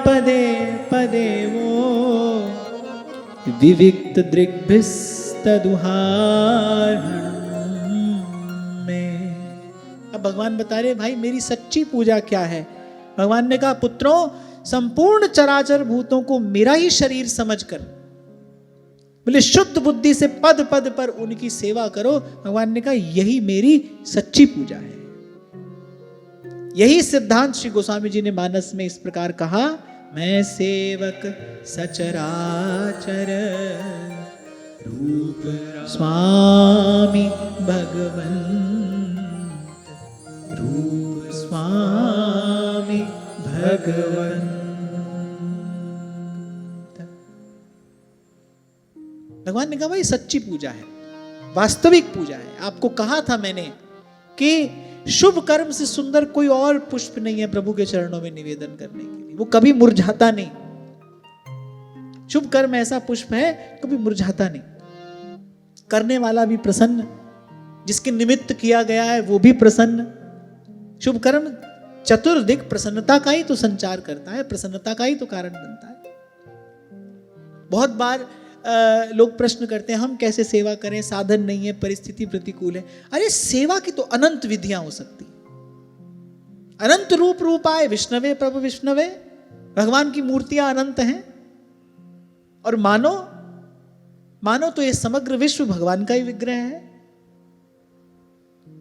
पदे पदे वो विविक्त दृग्भिस्तदुहारणं में। अब भगवान बता रहे भाई मेरी सच्ची पूजा क्या है। भगवान ने कहा पुत्रों, संपूर्ण चराचर भूतों को मेरा ही शरीर समझकर, बोले शुद्ध बुद्धि से पद पद पर उनकी सेवा करो। भगवान ने कहा यही मेरी सच्ची पूजा है। यही सिद्धांत श्री गोस्वामी जी ने मानस में इस प्रकार कहा, मैं सेवक सचराचर रूप स्वामी भगवंत, रूप स्वामी भगवंत। भगवान ने कहा भाई सच्ची पूजा है, वास्तविक पूजा है। आपको कहा था मैंने कि शुभ कर्म से सुंदर कोई और पुष्प नहीं है प्रभु के चरणों में निवेदन करने के लिए, वो कभी मुरझाता नहीं। शुभ कर्म ऐसा पुष्प है कभी मुरझाता नहीं, करने वाला भी प्रसन्न, जिसके निमित्त किया गया है वो भी प्रसन्न। शुभ कर्म चतुर्दिक प्रसन्नता का ही तो संचार करता है, प्रसन्नता का ही तो कारण बनता है। बहुत बार लोग प्रश्न करते हैं हम कैसे सेवा करें, साधन नहीं है, परिस्थिति प्रतिकूल है। अरे सेवा की तो अनंत विधियां हो सकती, अनंत रूप रूपाय विष्णवे प्रभु विष्णवे, भगवान की मूर्तियां अनंत हैं। और मानो तो ये समग्र विश्व भगवान का ही विग्रह है,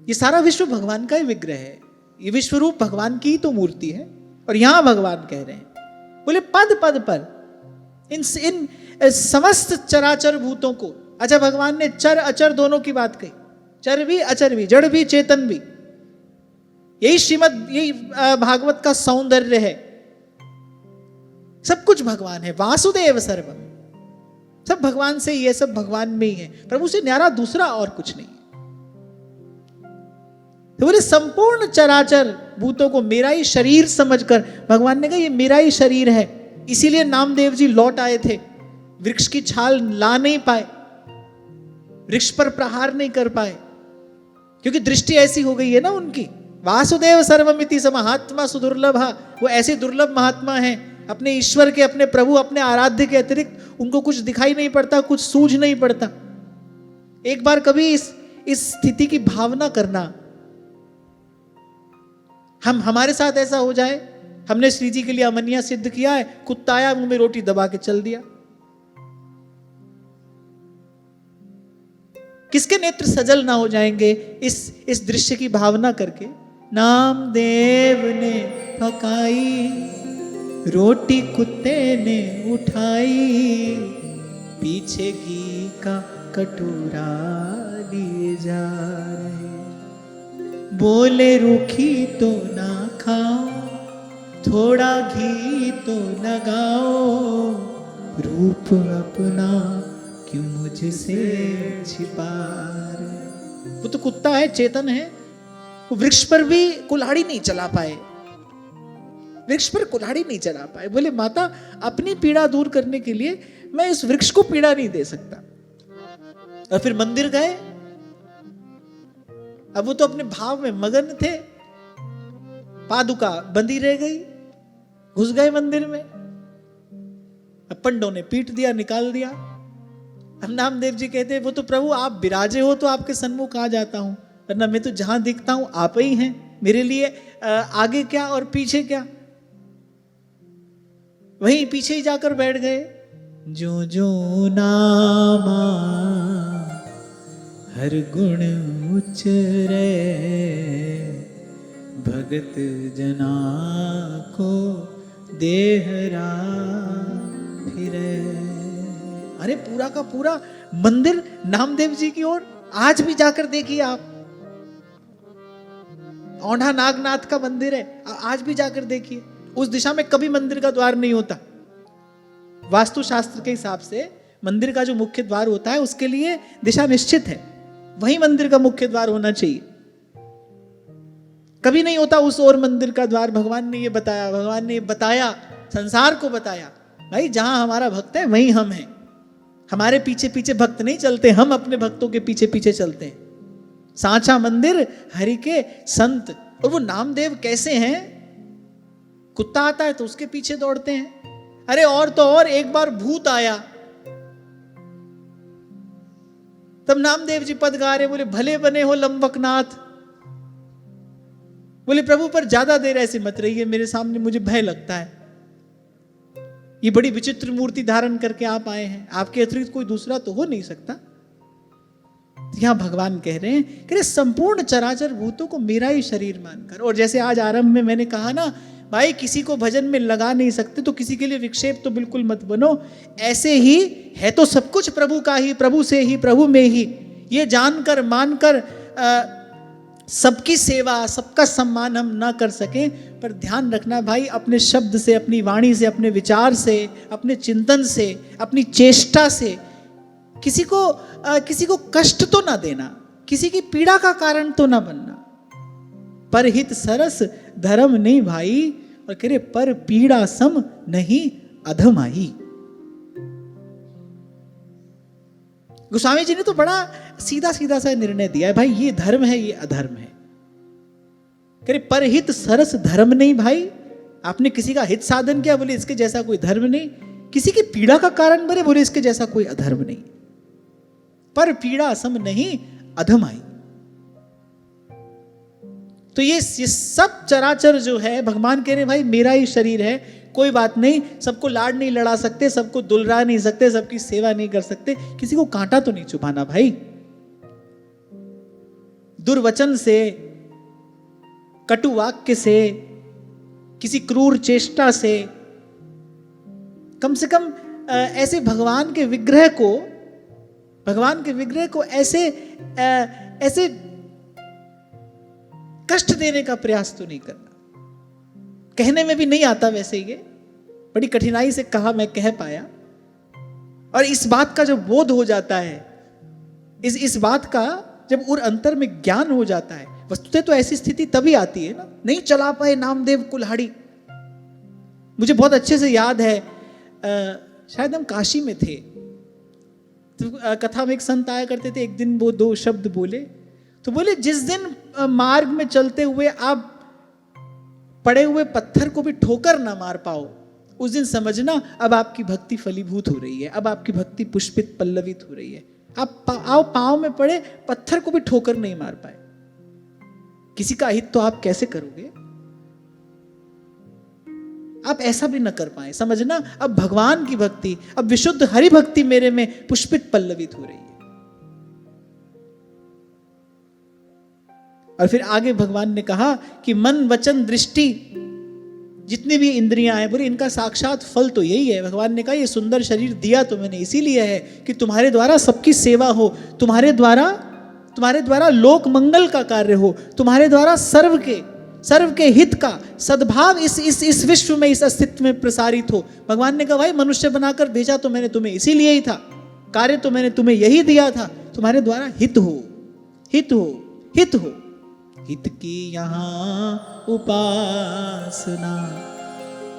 ये सारा विश्व भगवान का ही विग्रह है, ये विश्व रूप भगवान की ही तो मूर्ति है। और यहां भगवान कह रहे हैं, बोले पद पद पर इन समस्त चराचर भूतों को। अच्छा, भगवान ने चर अचर दोनों की बात कही, चर भी अचर भी, जड़ भी चेतन भी। यही भागवत का सौंदर्य है। सब कुछ भगवान है, वासुदेव सर्वम, सब भगवान से, ये सब भगवान में ही है। प्रभु से न्यारा दूसरा और कुछ नहीं है। तो बोले संपूर्ण चराचर भूतों को मेरा ही शरीर समझकर भगवान ने कहा ये मेरा ही शरीर है। इसीलिए नामदेव जी लौट आए थे, वृक्ष की छाल ला नहीं पाए, वृक्ष पर प्रहार नहीं कर पाए, क्योंकि दृष्टि ऐसी हो गई है ना उनकी। वासुदेव सर्वमिति स महात्मा सुदुर्लभ, वो ऐसे दुर्लभ महात्मा हैं, अपने ईश्वर के, अपने प्रभु, अपने आराध्य के अतिरिक्त उनको कुछ दिखाई नहीं पड़ता, कुछ सूझ नहीं पड़ता। एक बार कभी इस स्थिति की भावना करना, हमारे साथ ऐसा हो जाए, हमने श्री जी के लिए अमनिया सिद्ध किया है, कुत्ता आया मुंह में रोटी दबा के चल दिया, किसके नेत्र सजल ना हो जाएंगे इस दृश्य की भावना करके। नामदेव ने पकाई रोटी कुत्ते ने उठाई, पीछे घी का कटोरा लिए जा रहे, बोले रूखी तो ना खाओ, थोड़ा घी तो लगाओ, रूप अपना क्यों मुझसे छिपा रहे। वो तो कुत्ता है, चेतन है, वो वृक्ष पर भी कुल्हाड़ी नहीं चला पाए, वृक्ष पर कुल्हाड़ी नहीं चला पाए। बोले माता अपनी पीड़ा दूर करने के लिए मैं इस वृक्ष को पीड़ा नहीं दे सकता। और फिर मंदिर गए, अब वो तो अपने भाव में मगन थे, पादुका बंदी रह गई, घुस गए मंदिर में, अब पंडों ने पीट दिया, निकाल दिया। अब नामदेव जी कहते वो तो प्रभु आप विराजे हो तो आपके सन्मुख आ जाता हूं, वरना मैं तो जहां दिखता हूं आप ही हैं, मेरे लिए आगे क्या और पीछे क्या। वहीं पीछे ही जाकर बैठ गए। जो जो नामा हर गुण उचरे, भगत जना को देहरा फिरे। अरे पूरा का पूरा मंदिर नामदेव जी की ओर, आज भी जाकर देखिए आप, औंढा नागनाथ का मंदिर है, आज भी जाकर देखिए। उस दिशा में कभी मंदिर का द्वार नहीं होता। वास्तु शास्त्र के हिसाब से मंदिर का जो मुख्य द्वार होता है उसके लिए दिशा निश्चित है, वही मंदिर का मुख्य द्वार होना चाहिए। कभी नहीं होता उस और मंदिर का द्वार। भगवान ने ये बताया, भगवान ने ये बताया, संसार को बताया, भाई जहां हमारा भक्त है वहीं हम हैं। हमारे पीछे पीछे भक्त नहीं चलते, हम अपने भक्तों के पीछे पीछे चलते हैं। सांचा मंदिर हरि के संत। और वो नामदेव कैसे हैं? कुत्ता आता है तो उसके पीछे दौड़ते हैं। अरे और तो और एक बार भूत आया, तब नामदेव जी पद गा रहे, बोले भले बने हो लंबकनाथ, बोले प्रभु पर ज्यादा देर ऐसे मत रहिए मेरे सामने, मुझे भय लगता है। ये बड़ी विचित्र मूर्ति धारण करके आप आए हैं, आपके अतिरिक्त कोई दूसरा तो हो नहीं सकता। यहां भगवान कह रहे हैं कि संपूर्ण चराचर भूतों को मेरा ही शरीर मानकर। और जैसे आज आरंभ में मैंने कहा ना, भाई किसी को भजन में लगा नहीं सकते तो किसी के लिए विक्षेप तो बिल्कुल मत बनो। ऐसे ही है तो सब कुछ प्रभु का ही, प्रभु से ही, प्रभु में ही, ये जानकर मानकर सबकी सेवा, सबका सम्मान हम ना कर सकें, पर ध्यान रखना भाई, अपने शब्द से, अपनी वाणी से, अपने विचार से, अपने चिंतन से, अपनी चेष्टा से किसी को कष्ट तो ना देना, किसी की पीड़ा का कारण तो ना बनना। पर हित सरस धर्म नहीं भाई, और कह रहे पर पीड़ा सम नहीं अधम आई। गोस्वामी जी ने तो बड़ा सीधा सीधा सा निर्णय दिया है, भाई ये धर्म है, ये अधर्म है। कह रहे पर हित सरस धर्म नहीं भाई, आपने किसी का हित साधन किया, बोले इसके जैसा कोई धर्म नहीं। किसी की पीड़ा का कारण बने, बोले इसके जैसा कोई अधर्म नहीं। पर पीड़ा सम नहीं अधम आई। तो ये सब चराचर जो है, भगवान कह रहे भाई मेरा ही शरीर है, कोई बात नहीं, सबको लाड नहीं लड़ा सकते, सबको दुलरा नहीं सकते, सबकी सेवा नहीं कर सकते, किसी को कांटा तो नहीं चुभाना भाई। दुर्वचन से, कटु वाक्य से, किसी क्रूर चेष्टा से, कम से कम ऐसे भगवान के विग्रह को ऐसे कष्ट देने का प्रयास तो नहीं करना। कहने में भी नहीं आता, वैसे ये बड़ी कठिनाई से कहा, मैं कह पाया। और इस बात का जो बोध हो जाता है, इस बात का जब उर अंतर में ज्ञान हो जाता है, वस्तुतः तो ऐसी स्थिति तभी आती है ना, नहीं चला पाए नामदेव कुल्हाड़ी। मुझे बहुत अच्छे से याद है, शायद हम काशी में थे, तो कथा में एक संत आया करते थे। एक दिन वो 2 शब्द बोले, तो बोले जिस दिन मार्ग में चलते हुए आप पड़े हुए पत्थर को भी ठोकर ना मार पाओ, उस दिन समझना अब आपकी भक्ति फलीभूत हो रही है, अब आपकी भक्ति पुष्पित पल्लवित हो रही है। आप पांव में पड़े पत्थर को भी ठोकर नहीं मार पाए, किसी का हित तो आप कैसे करोगे? आप ऐसा भी न कर पाए, समझना अब भगवान की भक्ति, अब विशुद्ध हरि भक्ति मेरे में पुष्पित पल्लवित हो रही है। और फिर आगे भगवान ने कहा कि मन वचन दृष्टि जितनी भी इंद्रियां हैं, बोले इनका साक्षात फल तो यही है। भगवान ने कहा ये सुंदर शरीर दिया तो मैंने इसीलिए है कि तुम्हारे द्वारा सबकी सेवा हो, तुम्हारे द्वारा लोक मंगल का कार्य हो, तुम्हारे द्वारा सर्व के हित का सद्भाव इस विश्व में, इस अस्तित्व में प्रसारित हो। भगवान ने कहा भाई मनुष्य बनाकर भेजा तो मैंने तुम्हें इसीलिए ही था, कार्य तो मैंने तुम्हें यही दिया था, तुम्हारे द्वारा हित हो, हित हो, हित हो। हित की यहाँ उपासना,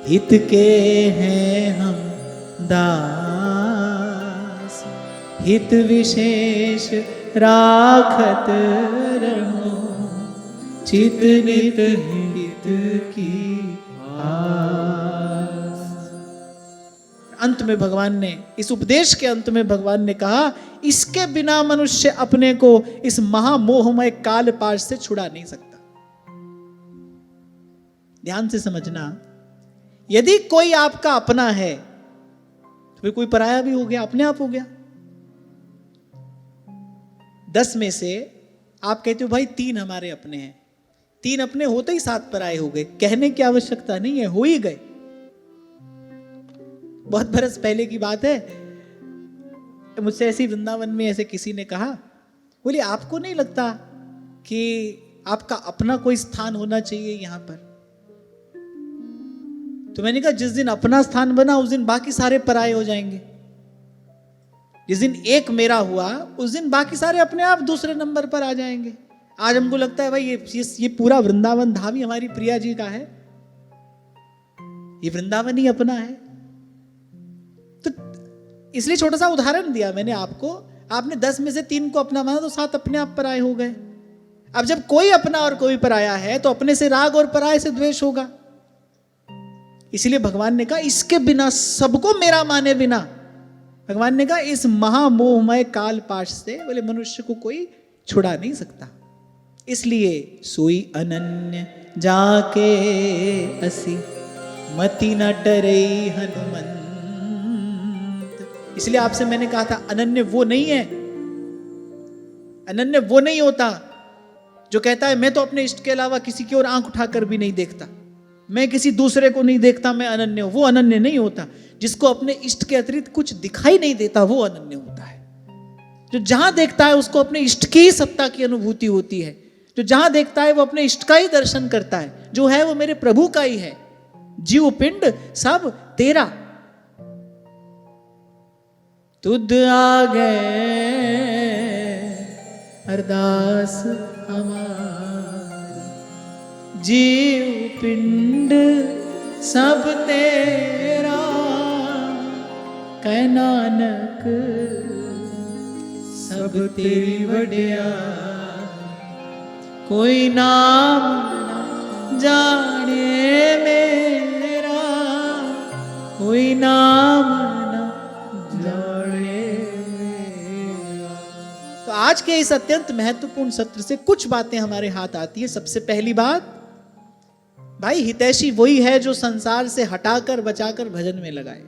हित के हैं हम दास, हित विशेष राखत रहो, चित नित हित की आस। अंत में भगवान ने, इस उपदेश के अंत में भगवान ने कहा इसके बिना मनुष्य अपने को इस महामोहमय काल पाश से छुड़ा नहीं सकता। ध्यान से समझना, यदि कोई आपका अपना है तो फिर कोई पराया भी हो गया, अपने आप हो गया। 10 में से आप कहते हो भाई 3 हमारे अपने हैं, 3 अपने होते ही 7 पराये हो गए। कहने की आवश्यकता नहीं है, हो ही गए। बहुत बरस पहले की बात है, मुझसे ऐसी वृंदावन में ऐसे किसी ने कहा, बोले आपको नहीं लगता कि आपका अपना कोई स्थान होना चाहिए यहां पर? तो मैंने कहा जिस दिन अपना स्थान बना उस दिन बाकी सारे पराये हो जाएंगे। जिस दिन एक मेरा हुआ उस दिन बाकी सारे अपने आप दूसरे नंबर पर आ जाएंगे। आज हमको लगता है भाई ये पूरा वृंदावन धाम ही हमारी प्रिया जी का है, ये वृंदावन ही अपना है। तो इसलिए छोटा सा उदाहरण दिया मैंने आपको, आपने 10 में से 3 को अपना माना तो 7 अपने आप पराये हो गए। अब जब कोई अपना और कोई पराया है तो अपने से राग और पराये से द्वेष होगा। इसलिए भगवान ने कहा इसके बिना, सबको मेरा माने बिना, भगवान ने कहा इस महामोहमय काल पाश से बोले मनुष्य को कोई छुड़ा नहीं सकता। इसलिए सोई अनन्य जाके असी मति न डरे हनुमंत। इसलिए आपसे मैंने कहा था अनन्य वो नहीं है, अनन्य वो नहीं होता जो कहता है मैं तो अपने इष्ट के अलावा किसी की ओर आंख उठाकर भी नहीं देखता, मैं किसी दूसरे को नहीं देखता, मैं अनन्य हूं। वो अनन्य नहीं होता। जिसको अपने इष्ट के अतिरिक्त कुछ दिखाई नहीं देता वो अनन्य होता है। जो जहां देखता है उसको अपने इष्ट की ही सत्ता की अनुभूति होती है। जो जहां देखता है वो अपने इष्ट का ही दर्शन करता है। जो है वो मेरे प्रभु का ही है। जीव पिंड सब तेरा, तुद आ गए अरदास हमारी, जीव पिंड सब तेरा, कह नानक सब तेरी वड्या, कोई नाम ना जाने मेरा, कोई नाम ना जाने मेरा। तो आज के इस अत्यंत महत्वपूर्ण सत्र से कुछ बातें हमारे हाथ आती है। सबसे पहली बात, भाई हितैषी वही है जो संसार से हटाकर बचाकर भजन में लगाए।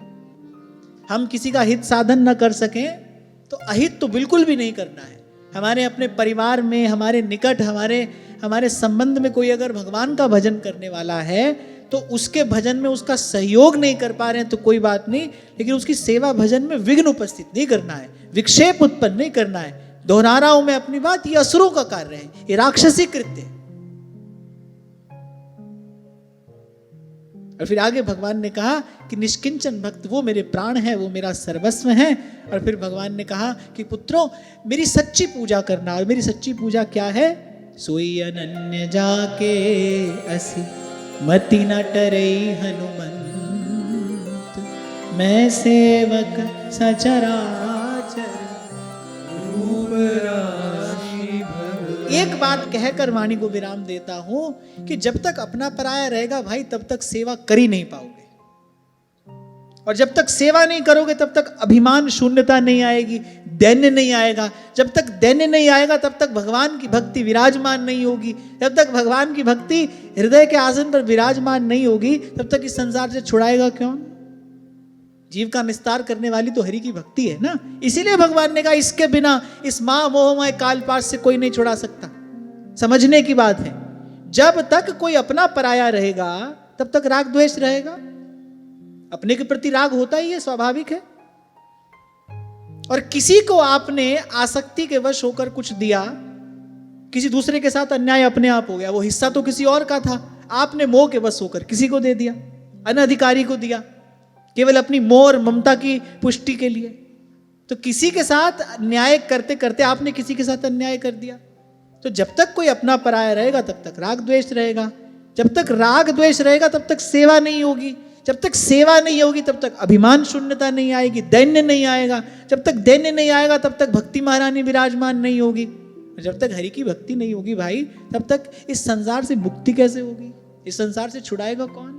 हम किसी का हित साधन न कर सकें तो अहित तो बिल्कुल भी नहीं करना है। हमारे अपने परिवार में, हमारे निकट, हमारे संबंध में कोई अगर भगवान का भजन करने वाला है तो उसके भजन में उसका सहयोग नहीं कर पा रहे हैं तो कोई बात नहीं, लेकिन उसकी सेवा भजन में विघ्न उपस्थित नहीं करना है, विक्षेप उत्पन्न नहीं करना है। दोहरा रहा हूं मैं अपनी बात, ये असुरों का कार्य है, ये राक्षसी कृत्य है। और फिर आगे भगवान ने कहा कि निष्किंचन भक्त वो मेरे प्राण है, वो मेरा सर्वस्व है। और फिर भगवान ने कहा कि पुत्रों मेरी सच्ची पूजा करना। और मेरी सच्ची पूजा क्या है? सोई अनन्य जाके असी मति न डरई हनुमंत, मैं सेवक सचराचर रूप राशि भर। एक बात कहकर वाणी को विराम देता हूं कि जब तक अपना पराया रहेगा भाई तब तक सेवा कर ही नहीं पाओगे। और जब तक सेवा नहीं करोगे तब तक अभिमान शून्यता नहीं आएगी, दैन्य नहीं आएगा। जब तक दैन्य नहीं आएगा तब तक भगवान की भक्ति विराजमान नहीं होगी। जब तक भगवान की भक्ति हृदय के आसन पर विराजमान नहीं होगी तब तक इस संसार से छुड़ाएगा कौन? जीव का निस्तार करने वाली तो हरि की भक्ति है ना। इसीलिए भगवान ने कहा इसके बिना, इस मोहमय कालपाश से कोई नहीं छुड़ा सकता। समझने की बात है, जब तक कोई अपना पराया रहेगा तब तक राग द्वेष रहेगा। अपने के प्रति राग होता ही है, स्वाभाविक है। और किसी को आपने आसक्ति के वश होकर कुछ दिया, किसी दूसरे के साथ अन्याय अपने आप हो गया, वो हिस्सा तो किसी और का था, आपने मोह के वश होकर किसी को दे दिया, अनधिकारी को दिया, केवल अपनी मोह और ममता की पुष्टि के लिए। तो किसी के साथ न्याय करते करते आपने किसी के साथ अन्याय कर दिया। तो जब तक कोई अपना पराया रहेगा तब तक राग द्वेष रहेगा। जब तक राग द्वेष रहेगा तब तक सेवा नहीं होगी। जब तक सेवा नहीं होगी तब तक अभिमान शून्यता नहीं आएगी, दैन्य नहीं आएगा। जब तक दैन्य नहीं आएगा तब तक भक्ति महारानी विराजमान नहीं होगी। जब तक हरि की भक्ति नहीं होगी भाई तब तक इस संसार से मुक्ति कैसे होगी? इस संसार से छुड़ाएगा कौन?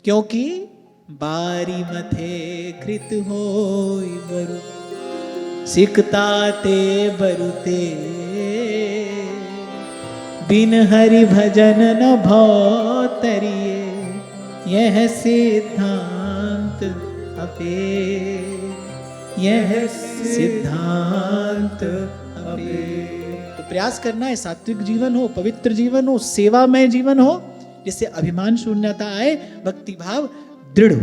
क्योंकि बारी मथे कृत होई बरु, सिकता ते बरुते, बिन हरि भजन न भौ तरिए, यह सिद्धांत अपे, यह सिद्धांत अपे। तो प्रयास करना है सात्विक जीवन हो, पवित्र जीवन हो, सेवामय जीवन हो, जिससे अभिमान शून्यता आए, भक्ति भाव दृढ़ हो।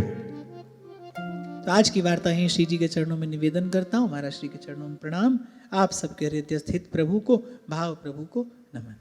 तो आज की वार्ता ही श्री जी के चरणों में निवेदन करता हूं। महाराज श्री के चरणों में प्रणाम। आप सबके हृदय स्थित प्रभु को, भाव प्रभु को नमन।